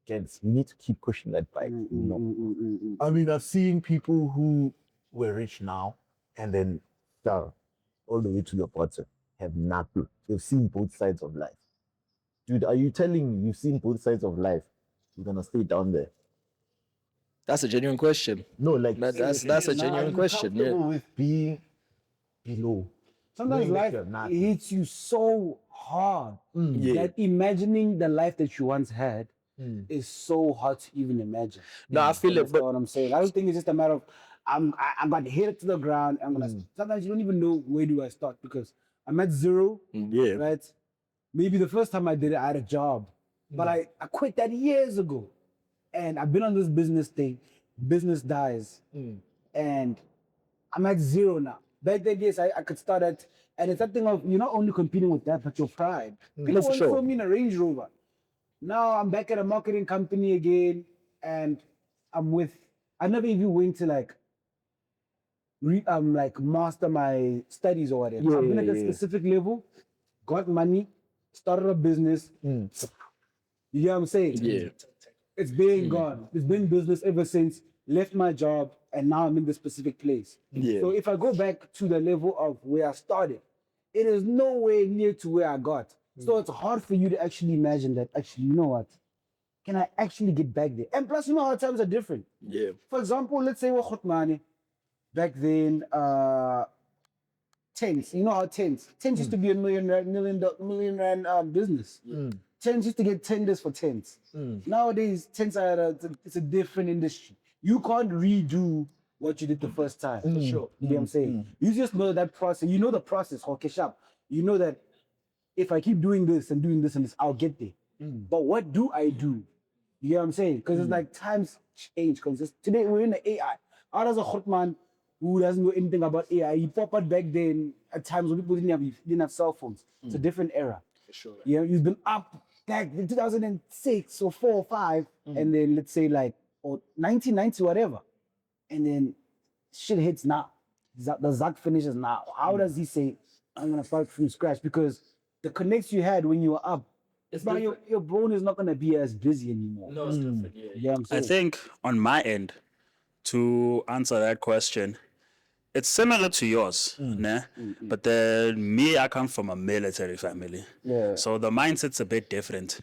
kids, you need to keep pushing that bike. You know, I mean, I've seen people who were rich now and then fell all the way to the bottom, have nothing. They've seen both sides of life. Dude, are you telling me you've seen both sides of life? You're gonna stay down there? That's a genuine question. No, like That's a genuine question. Yeah. With being below. Sometimes Knowing that life you're nothing. hits you so hard Yeah. that imagining the life that you once had is so hard to even imagine. No, I feel it, That's but what I'm saying. I don't think it's just a matter of I'm about to hit it to the ground. I'm gonna. Sometimes you don't even know where do I start because I'm at zero. yeah. Right? Maybe the first time I did it, I had a job, but I quit that years ago, and I've been on this business thing. Business dies, and I'm at zero now. Back then, yes, I could start at, and it's that thing of you're not only competing with that, but your pride. People for once sure. saw me in a Range Rover. Now I'm back at a marketing company again, and I never even went to like master my studies or whatever. I've been at a specific level, got money, started a business. You get what I'm saying? Yeah. It's been gone. It's been business ever since. Left my job, and now I'm in this specific place. Yeah. So if I go back to the level of where I started, it is nowhere near to where I got. So it's hard for you to actually imagine that, actually, you know what? Can I actually get back there? And plus, you know how times are different. Yeah. For example, let's say we're Khotmani. Back then, tents. You know how tents used to be a million rand business. Tents used to get tenders for tents. Nowadays, tents are it's a different industry. You can't redo what you did the first time. For sure. You get what I'm saying? You just know that process. You know the process, okay, sharp. You know that if I keep doing this and doing this and this, I'll get there. But what do I do? You get what I'm saying? Because it's like times change. Because today we're in the AI. How does a Khotman who doesn't know anything about AI, he popped out back then at times when people didn't have cell phones. It's a different era. For sure. Yeah, he's been up back in 2006 or 4 or 5, and then let's say like or 1990 whatever, and then shit hits now. The Zuck finishes now. How does he say, I'm gonna start from scratch? Because the connects you had when you were up, bro, your brain is not gonna be as busy anymore. No, it's different. Yeah, I'm I saying. think on my end, to answer that question, it's similar to yours, nah? But then me, I come from a military family. Yeah. So the mindset's a bit different.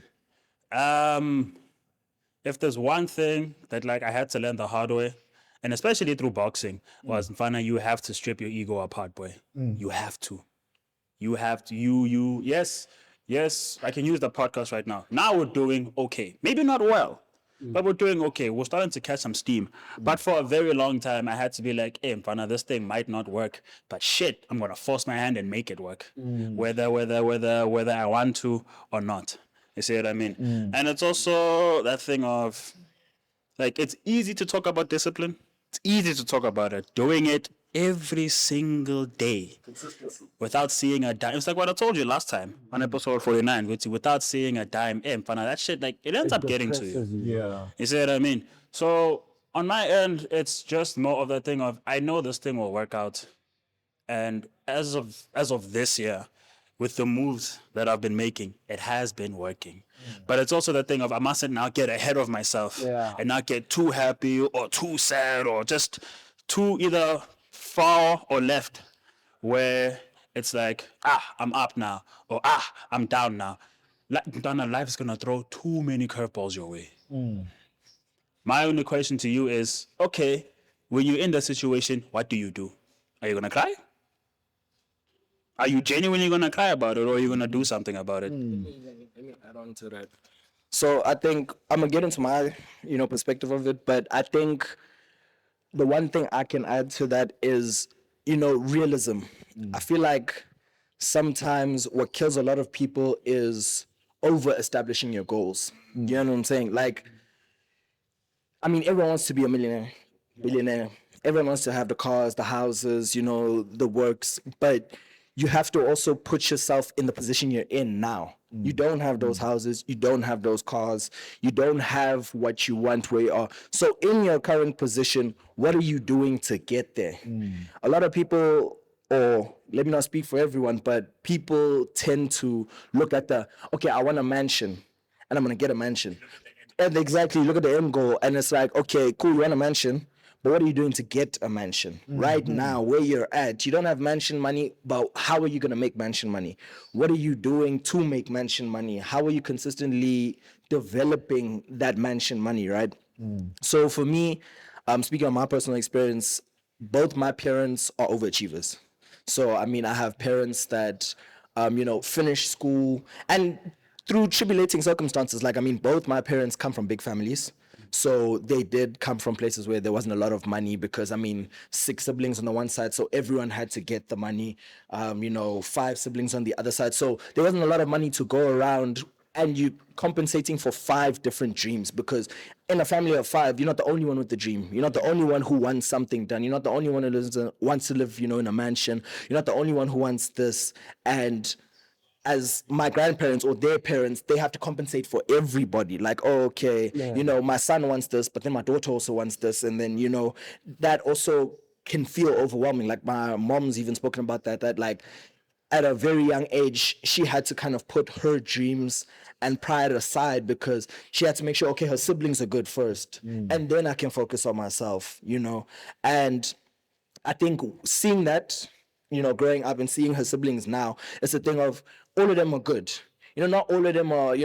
If there's one thing that like I had to learn the hard way, and especially through boxing, was Mfana, you have to strip your ego apart, boy. You have to. You have to. Yes, I can use the podcast right now. Now we're doing okay. Maybe not well, but we're doing okay. We're starting to catch some steam. But for a very long time, I had to be like, hey, Mfana, this thing might not work, but shit, I'm going to force my hand and make it work. Whether I want to or not. You see what I mean? And it's also that thing of, like, it's easy to talk about discipline. It's easy to talk about it. Doing it every single day without seeing a dime. It's like what I told you last time on episode 49, which without seeing a dime, that shit, like, it ends up getting to you. Yeah. You see what I mean? So on my end, it's just more of that thing of, I know this thing will work out. And as of this year, with the moves that I've been making, it has been working. But it's also the thing of, I mustn't now get ahead of myself and not get too happy or too sad or just too either far or left, where it's like, I'm up now, or I'm down now. Life is gonna throw too many curveballs your way. My only question to you is, okay, when you're in the situation, what do you do? Are you gonna cry? Are you genuinely gonna cry about it, or are you gonna do something about it? Let me add on to that. So I think I'm gonna get into my, perspective of it, but I think the one thing I can add to that is, realism. I feel like sometimes what kills a lot of people is over establishing your goals. You know what I'm saying? Like, I mean, everyone wants to be a millionaire, billionaire. Everyone wants to have the cars, the houses, the works, but you have to also put yourself in the position you're in now. You don't have those houses, you don't have those cars, you don't have what you want where you are. So in your current position, what are you doing to get there? A lot of people, or let me not speak for everyone, but people tend to look at okay, I want a mansion and I'm gonna get a mansion. And exactly, look at the end goal and it's like, okay, cool, you want a mansion, but what are you doing to get a mansion? Right now, where you're at, you don't have mansion money, but how are you going to make mansion money? What are you doing to make mansion money? How are you consistently developing that mansion money, right? So for me, speaking of my personal experience, both my parents are overachievers. So, I mean, I have parents that, finish school and through tribulating circumstances, both my parents come from big families. So they did come from places where there wasn't a lot of money because, 6 siblings on the one side, so everyone had to get the money, 5 siblings on the other side. So there wasn't a lot of money to go around and you compensating for 5 different dreams because in a family of 5, you're not the only one with the dream. You're not the only one who wants something done. You're not the only one who wants to live, in a mansion. You're not the only one who wants this. And as my grandparents or their parents, they have to compensate for everybody. Like, my son wants this, but then my daughter also wants this. And then, that also can feel overwhelming. Like my mom's even spoken about that like at a very young age, she had to kind of put her dreams and pride aside because she had to make sure, okay, her siblings are good first. And then I can focus on myself, And I think seeing that, growing up and seeing her siblings now, it's a thing of all of them are good. Not all of them are,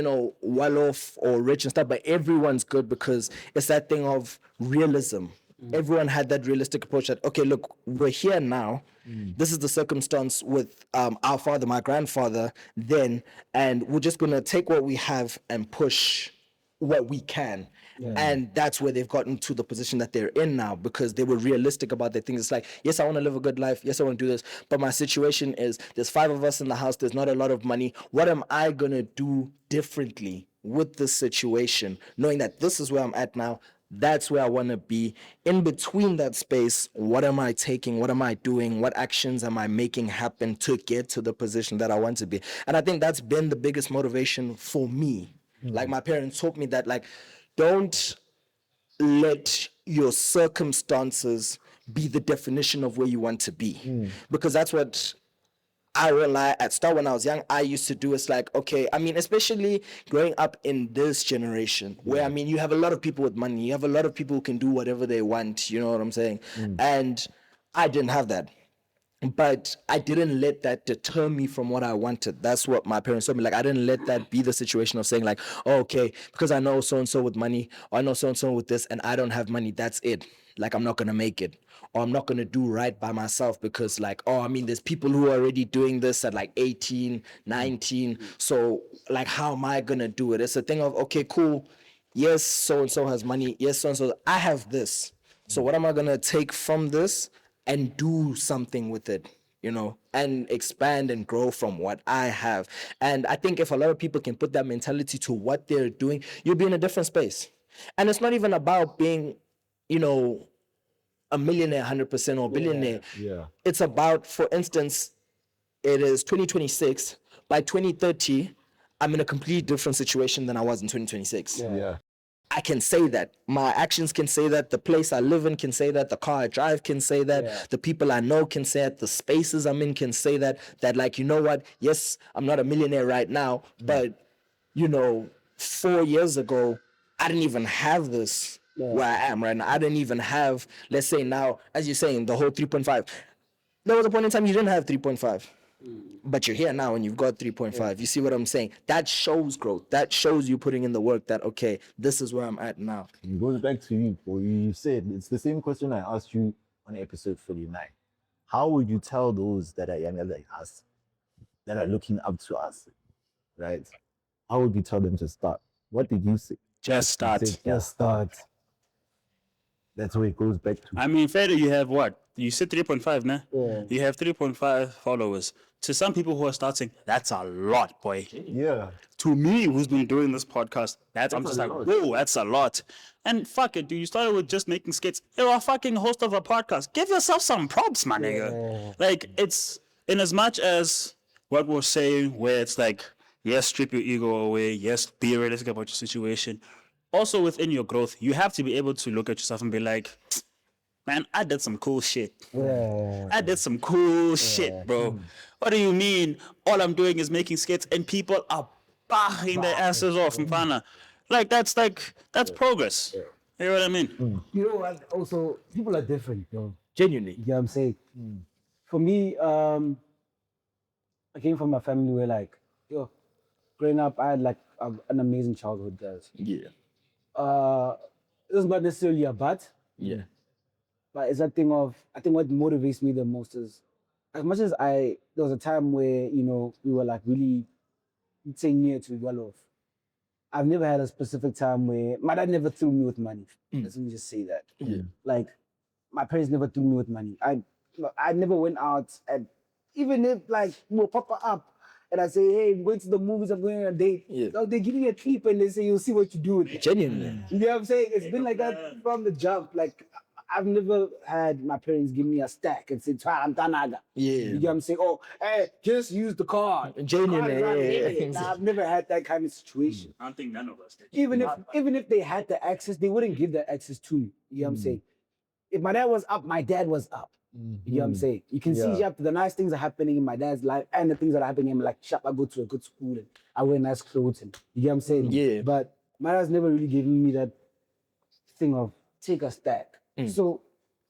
well off or rich and stuff, but everyone's good because it's that thing of realism. Everyone had that realistic approach that, okay, look, we're here now. This is the circumstance with our father, my grandfather then, and we're just going to take what we have and push what we can. And that's where they've gotten to the position that they're in now because they were realistic about their things. It's like, yes, I want to live a good life. Yes, I want to do this. But my situation is there's 5 of us in the house. There's not a lot of money. What am I going to do differently with this situation? Knowing that this is where I'm at now. That's where I want to be. In between that space, what am I taking? What am I doing? What actions am I making happen to get to the position that I want to be? And I think that's been the biggest motivation for me. Like my parents taught me that, like, don't let your circumstances be the definition of where you want to be. Because that's what I realized at start when I was young, I used to do. It's like, okay, I mean, especially growing up in this generation where, I mean, you have a lot of people with money. You have a lot of people who can do whatever they want. You know what I'm saying? And I didn't have that. But I didn't let that deter me from what I wanted. That's what my parents told me. Like, I didn't let that be the situation of saying like, oh, okay, because I know so-and-so with money, or I know so-and-so with this, and I don't have money, that's it. Like, I'm not going to make it. Or I'm not going to do right by myself because like, oh, I mean, there's people who are already doing this at like 18, 19. So like, how am I going to do it? It's a thing of, okay, cool. Yes, so-and-so has money. Yes, so-and-so. I have this. So what am I going to take from this and do something with it, you know, and expand and grow from what I have? And I think if a lot of people can put that mentality to what they're doing, you'll be in a different space. And it's not even about being, you know, a millionaire 100% or billionaire. It's about, for instance, it is 2026. By 2030, I'm in a completely different situation than I was in 2026. I can say that. My actions can say that. The place I live in can say that. The car I drive can say that. The people I know can say that. The spaces I'm in can say that. That, like, you know what? Yes, I'm not a millionaire right now, but, you know, 4 years ago, I didn't even have this where I am right now. I didn't even have, let's say now, as you're saying, the whole 3.5. There was a point in time you didn't have 3.5. But you're here now and you've got 3.5. You see what I'm saying? That shows growth. That shows you putting in the work that, okay, this is where I'm at now. It goes back to you. What you said, it's the same question I asked you on episode 49. How would you tell those that are younger like us, that are looking up to us, right? How would you tell them to start? What did you say? Just start. You said, just start. That's where it goes back to. I mean, Fede, you have what? You said 3.5, nah? You have 3.5 followers. To some people who are starting, that's a lot, boy. Yeah. To me, who's been doing this podcast, I'm just like, whoa, that's a lot. And fuck it, dude, you started with just making skits. You're a fucking host of a podcast. Give yourself some props, my nigga. Like, it's in as much as what we're saying, where it's like, yes, strip your ego away. Yes, be realistic about your situation. Also, within your growth, you have to be able to look at yourself and be like, man, I did some cool shit. I did some cool shit, bro. What do you mean? All I'm doing is making skits and people are bashing their asses off, mfana. Like, that's progress. You know what I mean? You know what? Also, people are different, bro. Genuinely. You know what I'm saying? For me, I came from a family where, like, growing up, I had like an amazing childhood, guys. Yeah. It was not necessarily a bad. Yeah. But it's a thing of, I think what motivates me the most is, as much as there was a time where, you know, we were like really, you'd say near to well off. I've never had a specific time where, my dad never threw me with money. Let me just say that. Yeah. Like, my parents never threw me with money. I never went out and, even if like, we'll pop up and I say, hey, I'm going to the movies, I'm going on a date. They give me a clip and they say, you'll see what you do with it. Genuinely. You know what I'm saying? It's been like that from the jump. Like, I've never had my parents give me a stack and say, "Tanaga." You know what I'm saying? Oh, hey, just use the card. Genuinely. Nah, I've never had that kind of situation. I don't think none of us did. Even if they had the access, they wouldn't give that access to me. You know what I'm saying? If my dad was up, my dad was up. You know what I'm saying? You can see the nice things are happening in my dad's life and the things that are happening in like, I go to a good school and I wear nice clothes and you know what I'm saying? Yeah. But my dad's never really given me that thing of take a stack. So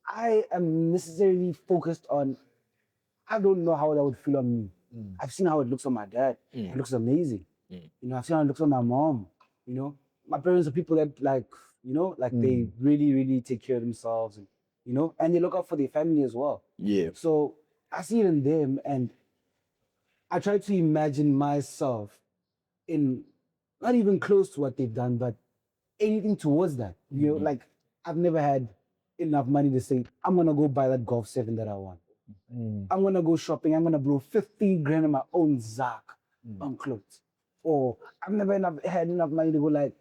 I am necessarily focused on, I don't know how that would feel on me. I've seen how it looks on my dad. It looks amazing. You know, I've seen how it looks on my mom. You know, my parents are people that like, you know, like they really, really take care of themselves and, you know, and they look out for their family as well. Yeah. So I see it in them and I try to imagine myself in not even close to what they've done, but anything towards that. You know, like I've never had enough money to say, I'm going to go buy that Golf 7 that I want. I'm going to go shopping. I'm going to blow 50 grand on my own Zak on clothes. Or I've never had enough money to go like,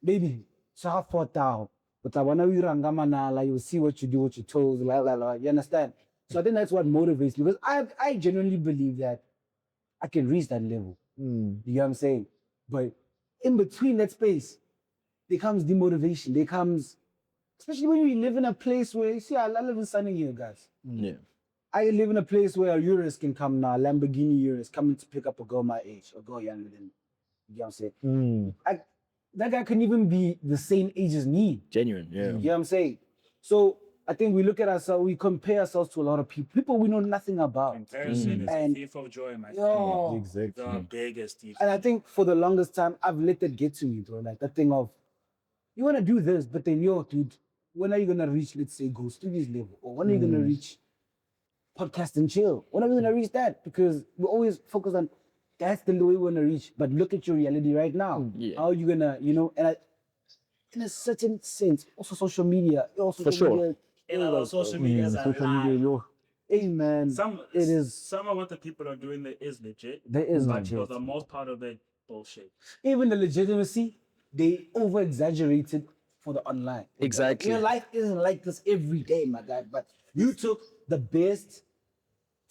baby, so how far down? But I want to rangamanala, you see what you do with your toes, la la la. You understand? So I think that's what motivates me because I genuinely believe that I can reach that level. You know what I'm saying? But in between that space, there comes demotivation. There comes especially when you live in a place where, you see, I live in Sunny here, guys. Yeah. I live in a place where a Urus can come now, Lamborghini Urus, coming to pick up a girl my age, a girl younger than me. You know what I'm saying? That guy can even be the same age as me. Genuine, yeah. You know what I'm saying? So I think we look at ourselves, we compare ourselves to a lot of people we know nothing about. Comparison is And- the thief of joy, my friend. Yo. Exactly. The biggest thief. And I think for the longest time, I've let that get to me, bro. Like that thing of, you want to do this, but then, yo, dude, when are you going to reach, let's say, Go Studios level? Or when are you going to reach Podcast and Chill? When are we going to reach that? Because we're always focused on, that's the way we want to reach. But look at your reality right now. Yeah. How are you going to, and in a certain sense, also social media. Also For sure. Media, In our social media, Social media, yo. hey, man, it is, some of what the people are doing there is legit. there is But legit. for the most part of it, bullshit. Even the legitimacy, they over-exaggerated for the online. Exactly. Your life isn't like this every day, my guy. But you took the best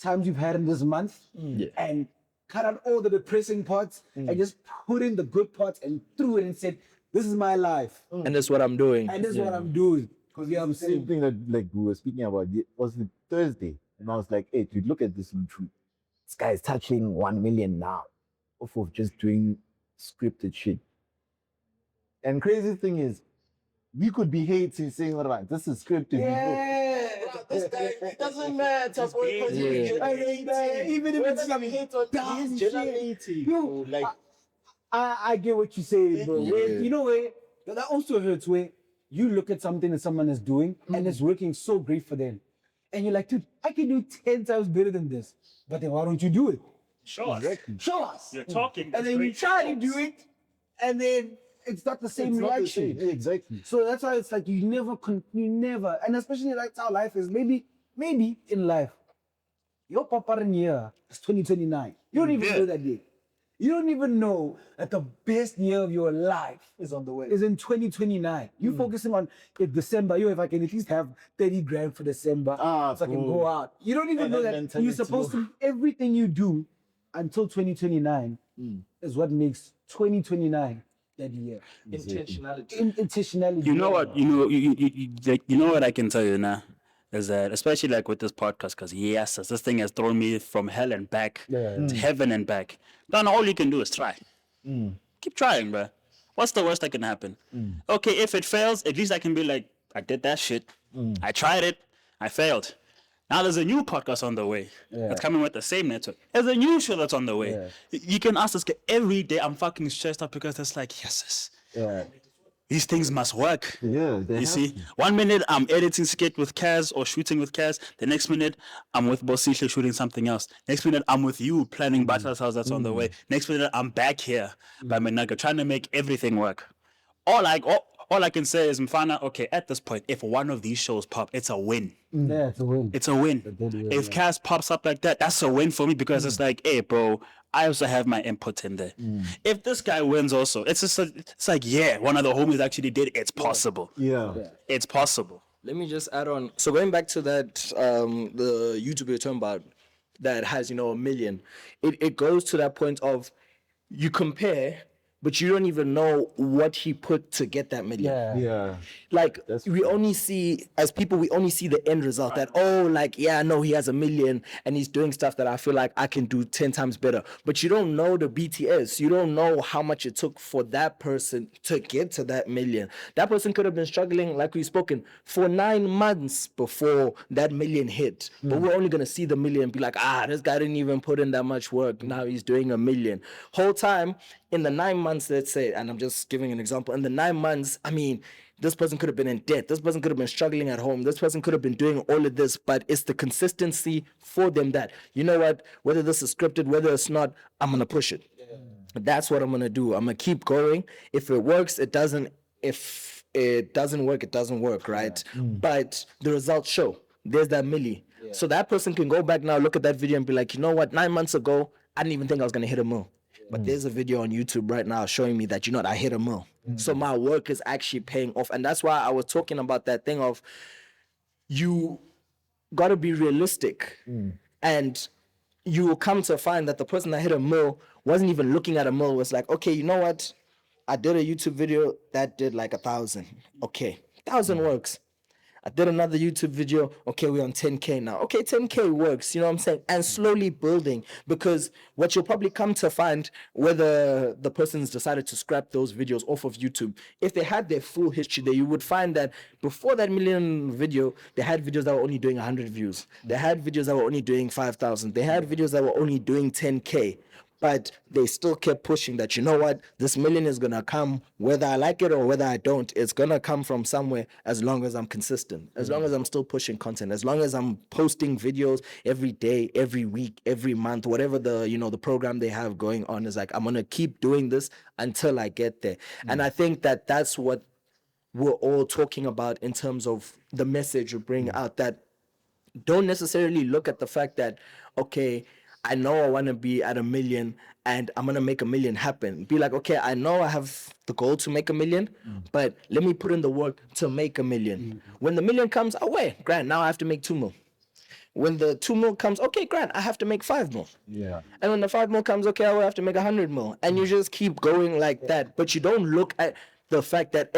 times you've had in this month Yeah. and cut out all the depressing parts and just put in the good parts and threw it and said, this is my life. And that's what I'm doing. And this is what I'm doing. Because yeah, I'm Same saying, thing that like we were speaking about was it Thursday, and I was like, hey, dude, look at this YouTube. This guy is touching 1 million now off of just doing scripted shit. And crazy thing is, we could be hating saying, all right, this is scripted. yeah, This guy doesn't matter. even if it's some hate or dumb shit. You, Like, I get what you say, bro. Where, you know where that also hurts where you look at something that someone is doing and it's working so great for them. And you're like, dude, I can do 10 times better than this. But then why don't you do it? Show us. Show us. You're talking. And then you try to do it, and then it's not the same it's not the reaction. same. Exactly. So that's why it's like you never, and especially that's how life is. Maybe in life, your papa in year is 2029. You don't even know that yet. You don't even know that the best year of your life It's on the way. is in 2029. You focusing on December. If I can at least have 30 grand for December, so I can go out. You don't even And know that that mentality you're supposed to, everything you do until 2029 is what makes 2029 that year. Intentionality. Intentionality. You know what? You know what I can tell you now is that, especially like with this podcast, because yes, this thing has thrown me from hell and back to heaven and back. Then all you can do is try. Keep trying, bro. What's the worst that can happen? Okay, if it fails, at least I can be like, I did that shit. I tried it. I failed. Now there's a new podcast on the way. That's coming with the same network. There's a new show that's on the way. You can ask this guy every day. I'm fucking stressed out because it's like, yes, these things must work. Yeah, You see, 1 minute I'm editing skit with Kaz or shooting with Kaz. The next minute I'm with Bosisha shooting something else. Next minute I'm with you planning Butler's House that's on the way. Next minute I'm back here by McNugget trying to make everything work. All I can say is, Mfana, okay, at this point, if one of these shows pop, it's a win. Yeah, it's a win. It's a win. If Kaz pops up like that, that's a win for me because it's like, hey, bro, I also have my input in there. If this guy wins also, it's just it's like, yeah, one of the homies actually did. It's possible. Yeah. It's possible. Let me just add on. So going back to that, the YouTuber you're talking about that has, 1 million, it goes to that point of you compare, but you don't even know what he put to get that million. Yeah. Like That's we only see, as people, we only see the end result that, he has 1 million and he's doing stuff that I feel like I can do 10 times better. But you don't know the BTS. You don't know how much it took for that person to get to that million. That person could have been struggling, like we've spoken, for 9 months before that million hit. But we're only going to see the million and be like, this guy didn't even put in that much work. Now he's doing 1 million. Whole time, in the 9 months, let's say, and I'm just giving an example, in the 9 months, this person could have been in debt. This person could have been struggling at home. This person could have been doing all of this, but it's the consistency for them that, you know what, whether this is scripted, whether it's not, I'm going to push it. That's what I'm going to do. I'm going to keep going. If it works, it doesn't. If it doesn't work, it doesn't work, right? But the results show. There's that milli. So that person can go back now, look at that video and be like, you know what, 9 months ago, I didn't even think I was going to hit a mil. But there's a video on YouTube right now showing me that, I hit a mil. So my work is actually paying off. And that's why I was talking about that thing of you got to be realistic. And you will come to find that the person that hit a mil wasn't even looking at a mil. Was like, okay, you know what? I did a YouTube video that did like 1,000. Okay, 1,000 works. I did another YouTube video. Okay, we're on 10K now. Okay, 10K works, you know what I'm saying? And slowly building, because what you'll probably come to find, whether the person's decided to scrap those videos off of YouTube, if they had their full history there, you would find that before that million video, they had videos that were only doing 100 views. They had videos that were only doing 5,000. They had videos that were only doing 10K. But they still kept pushing that, you know what, this million is going to come whether I like it or whether I don't. It's going to come from somewhere as long as I'm consistent, as long as I'm still pushing content, as long as I'm posting videos every day, every week, every month, whatever the program they have going on is like, I'm going to keep doing this until I get there. And I think that that's what we're all talking about in terms of the message we bring out, that don't necessarily look at the fact that, okay, I know I want to be at 1 million and I'm going to make 1 million happen. Be like, okay, I know I have the goal to make 1 million, but let me put in the work to make 1 million. When the 1 million comes, oh wait, grand, now I have to make 2 mil. When the 2 mil comes, okay, grand, I have to make 5 mil. Yeah. And when the 5 mil comes, okay, I will have to make 100 mil. And you just keep going like that. But you don't look at the fact that,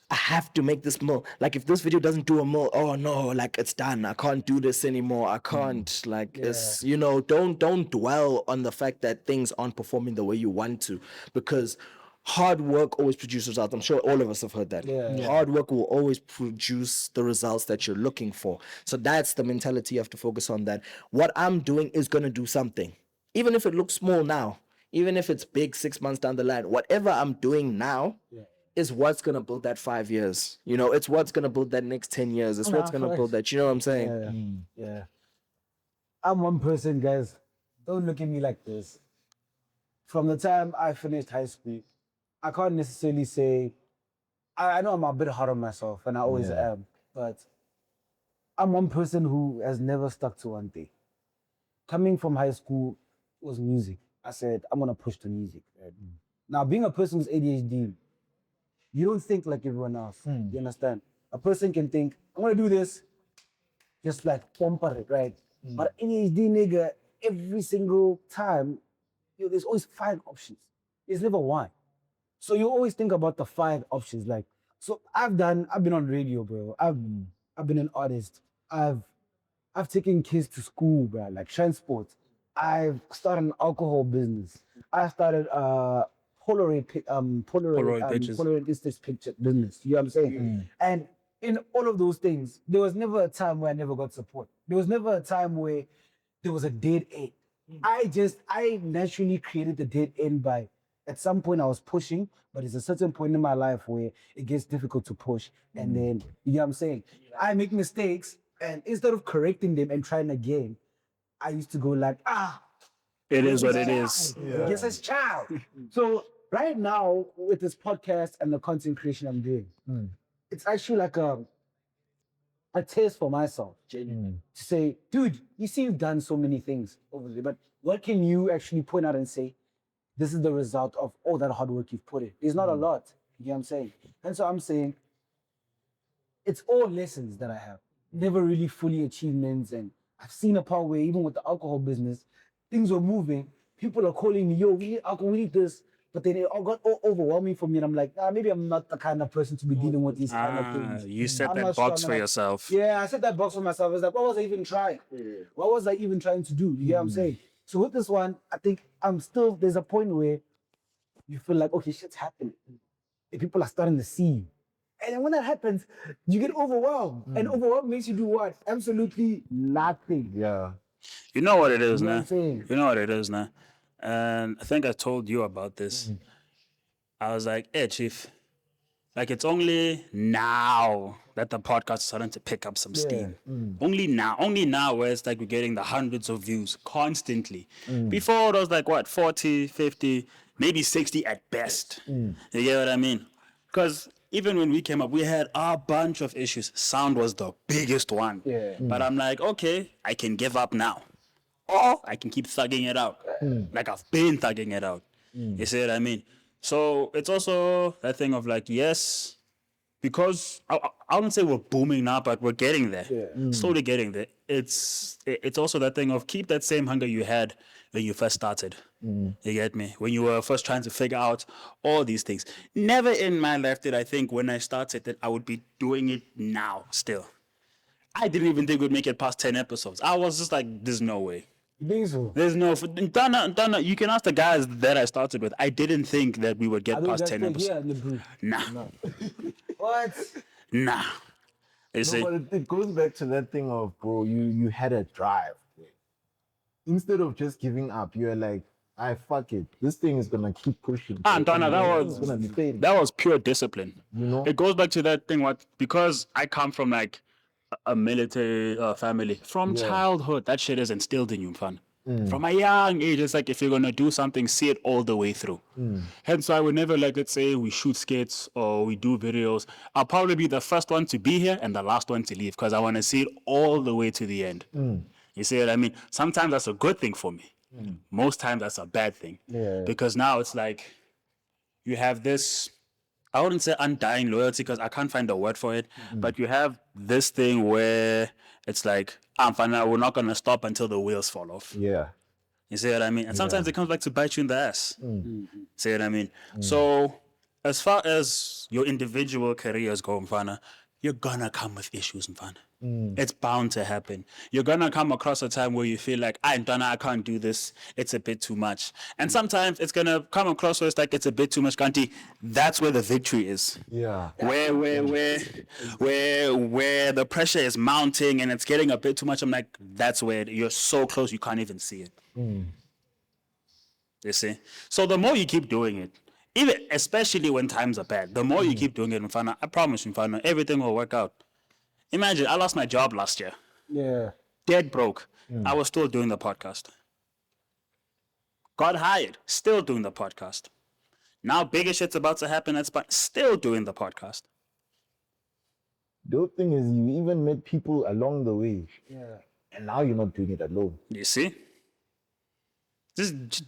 I have to make this mil. Like, if this video doesn't do a mil, oh no, like, it's done. I can't do this anymore. I can't, it's, don't dwell on the fact that things aren't performing the way you want to, because hard work always produces results. I'm sure all of us have heard that. Hard work will always produce the results that you're looking for. So that's the mentality you have to focus on, that what I'm doing is going to do something. Even if it looks small now, even if it's big 6 months down the line, whatever I'm doing now is what's going to build that 5 years. It's what's going to build that next 10 years. It's what's going to build that. You know what I'm saying? Yeah. I'm one person, guys. Don't look at me like this. From the time I finished high school, I can't necessarily say, I know I'm a bit hard on myself, and I always am, but I'm one person who has never stuck to one thing. Coming from high school was music. I said, I'm going to push the music. Now, being a person who's ADHD, you don't think like everyone else. You understand? A person can think, I'm going to do this, just like pumper it, right? But ADHD nigga, every single time, there's always 5 options. There's never one. So you always think about the 5 options. Like, so I've been on radio, bro. I've been an artist. I've taken kids to school, bro, like transport. I've started an alcohol business. I started Polaroid distance picture business. You know what I'm saying? And in all of those things, there was never a time where I never got support. There was never a time where there was a dead end. I naturally created the dead end by, at some point I was pushing, but there's a certain point in my life where it gets difficult to push. And then, you know what I'm saying? I make mistakes, and instead of correcting them and trying again, I used to go like, it is what it is. Yes, it's child. So right now, with this podcast and the content creation I'm doing, it's actually like a test for myself. To say, dude, you see you've done so many things over there, but what can you actually point out and say, this is the result of all that hard work you've put in? It's not a lot, you know what I'm saying? And so I'm saying, it's all lessons that I have. Never really fully achievements. And I've seen a part where even with the alcohol business, things were moving. People are calling me, yo, we need alcohol, we need this. But then it all got overwhelming for me. And I'm like, maybe I'm not the kind of person to be dealing with these kind of things. You set that box for yourself. Yeah, I set that box for myself. I was like, what was I even trying? What was I even trying to do? You know what I'm saying? So with this one, I think there's a point where you feel like, okay, shit's happening. And people are starting to see you. And then when that happens, you get overwhelmed. And overwhelmed makes you do what? Absolutely nothing. Yeah. You know what it is, You know what nah? I'm saying? You know what it is, nah? And I think I told you about this. I was like, hey, Chief, like, it's only now that the podcast is starting to pick up some steam. Only now where it's like we're getting the hundreds of views constantly. Before it was like, what, 40, 50, maybe 60 at best. You get what I mean? Because even when we came up, we had a bunch of issues. Sound was the biggest one. But I'm like, okay, I can give up now. Or I can keep thugging it out. Like I've been thugging it out. You see what I mean? So it's also that thing of like, yes, because I wouldn't say we're booming now, but we're getting there. Slowly getting there. It's also that thing of keep that same hunger you had when you first started. You get me? When you were first trying to figure out all these things. Never in my life did I think when I started that I would be doing it now still. I didn't even think we'd make it past 10 episodes. I was just like, there's no way. There's no... Donna, you can ask the guys that I started with. I didn't think that we would get past 10 episodes. Nah. What? Nah. You No, see? but it goes back to that thing of, bro, you had a drive. Instead of just giving up, you're like, fuck it. This thing is gonna keep pushing. Donna, It's gonna be fading. that was pure discipline. You know? It goes back to that thing, because I come from like a military family. From childhood, that shit is instilled in you, fun. From a young age, it's like if you're gonna do something, see it all the way through. Hence why we never, like, let's say we shoot skits or we do videos. I'll probably be the first one to be here and the last one to leave because I want to see it all the way to the end. You see what I mean? Sometimes that's a good thing for me. Most times that's a bad thing. Because now it's like you have this, I wouldn't say undying loyalty because I can't find a word for it, but you have this thing where it's like, I'm fine now, we're not going to stop until the wheels fall off. Yeah. You see what I mean? And sometimes it comes back to bite you in the ass. See what I mean? So as far as your individual careers go, Mfana, you're going to come with issues, Mfana. It's bound to happen. You're going to come across a time where you feel like, I can't do this. It's a bit too much. And sometimes it's going to come across where it's like, it's a bit too much, Kanti. That's where the victory is. Yeah. Where the pressure is mounting and it's getting a bit too much. I'm like, that's where you're so close, you can't even see it. You see? So the more you keep doing it, especially when times are bad, the more you keep doing it, Mfana, I promise you, Mfana, everything will work out. Imagine, I lost my job last year. Yeah. Dead broke. I was still doing the podcast. Got hired, still doing the podcast. Now bigger shit's about to happen at Spot, still doing the podcast. The thing is, you even met people along the way. Yeah. And now you're not doing it alone. You see?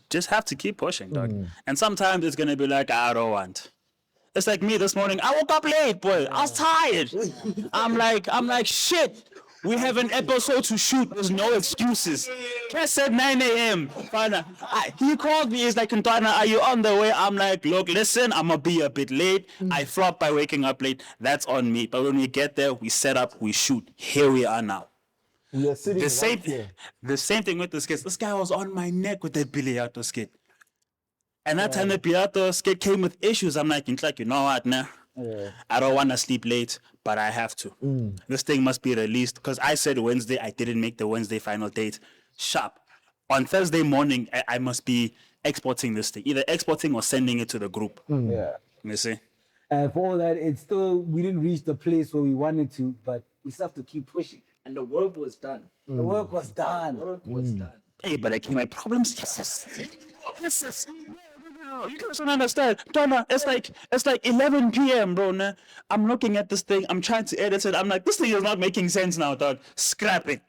Just have to keep pushing, dog. And sometimes it's gonna be like, I don't want. It's like me this morning. I woke up late, boy. I was tired. I'm like, shit. We have an episode to shoot. There's no excuses. Cass said 9 a.m. He called me. He's like, Ntwana, are you on the way? I'm like, look, listen, I'm going to be a bit late. I flopped by waking up late. That's on me. But when we get there, we set up, we shoot. Here we are now. We are sitting The same thing with the skits. This guy was on my neck with that Biliato skit. And that time the Biliato skit came with issues. I'm like, you know what, nah? I don't want to sleep late, but I have to. This thing must be released because I said Wednesday. I didn't make the Wednesday final date. Sharp. On Thursday morning, I must be exporting this thing. Either exporting or sending it to the group. Yeah. You see? And for all that, it's still, we didn't reach the place where we wanted to, but we still have to keep pushing. And the work was done. The work was done. Hey, but I keep my problems. Yes. You guys don't understand. Donna, it's like 11 p.m., bro. Nah? I'm looking at this thing. I'm trying to edit it. I'm like, this thing is not making sense now, dog. Scrap it.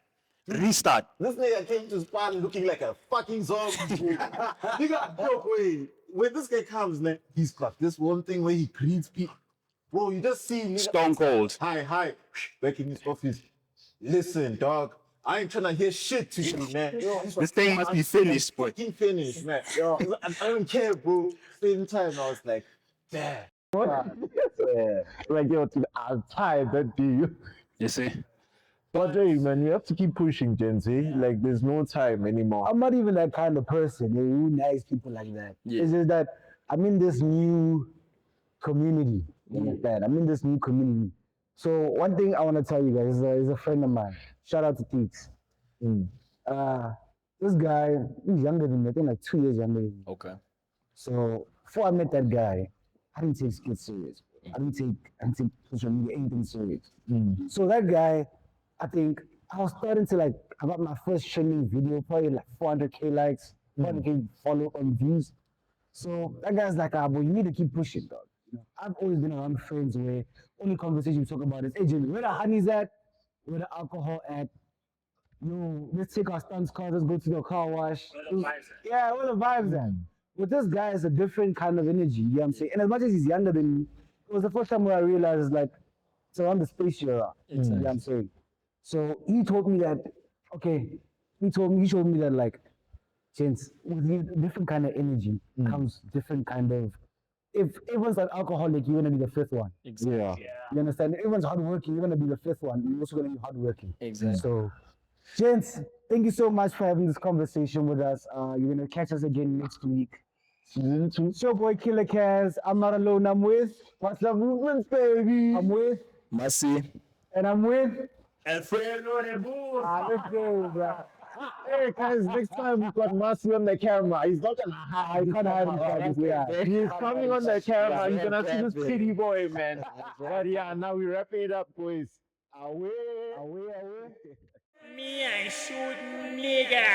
Restart. This nigga came to Spawn looking like a fucking zombie. Nigga, joke, wait. When this guy comes, man, he's got this one thing where he greets people. Bro, you just see nigga. Stone cold. Hi. Back in his office. Listen, dog. I ain't trying to hear shit to you, man. This thing must be finished, boy. Fucking finished, man. I don't care, bro. Same time, I was like, damn. What? Like, I'm tired, that do. You see? But hey, man, you have to keep pushing, Gen Z. Like, there's no time anymore. I'm not even that kind of person. Who nice people like that. Yeah. It's just that I'm in this new community. Like that. I'm in this new community. So one thing I want to tell you guys is a friend of mine. Shout out to Teeks. This guy, he's younger than me. I think like 2 years younger than me. Okay. So before I met that guy, I didn't take skits serious. I didn't take social media anything serious. So that guy, I think I was starting to like, I got my first trending video, probably like 400K likes, 400K follow on views. So that guy's like, boy, you need to keep pushing, dog. You know, I've always been around friends where only conversation we talk about is, hey Jimmy, where the honey's at? Where the alcohol at? Yo, let's take our stunts cars, let's go to the car wash. Yeah, where the vibes at? With this guy, it's a different kind of energy, you know what I'm saying? And as much as he's younger than me, it was the first time where I realized, like, it's around the space you're at, you know what I'm saying? So he told me that, okay, he showed me that, like, gents, with different kind of energy comes different kind of. If everyone's an alcoholic, you're gonna be the fifth one. Yeah. You understand? If everyone's hardworking, you're gonna be the fifth one. You're also gonna be hardworking. Exactly. So, gents, thank you so much for having this conversation with us. You're gonna catch us again next week. It's your boy Killer Kaz. I'm not alone. I'm with What's the movements, baby? I'm with Masi. and I'm with. Alfredo Rebur. Let's go, bro. Hey guys, next time we've got Marcy on the camera. He's not gonna hide. You can't hide him, yeah. He's coming on the camera. He's gonna see this pretty boy, man. But yeah, now we wrapping it up, boys. Away. Me, I shoot nigga.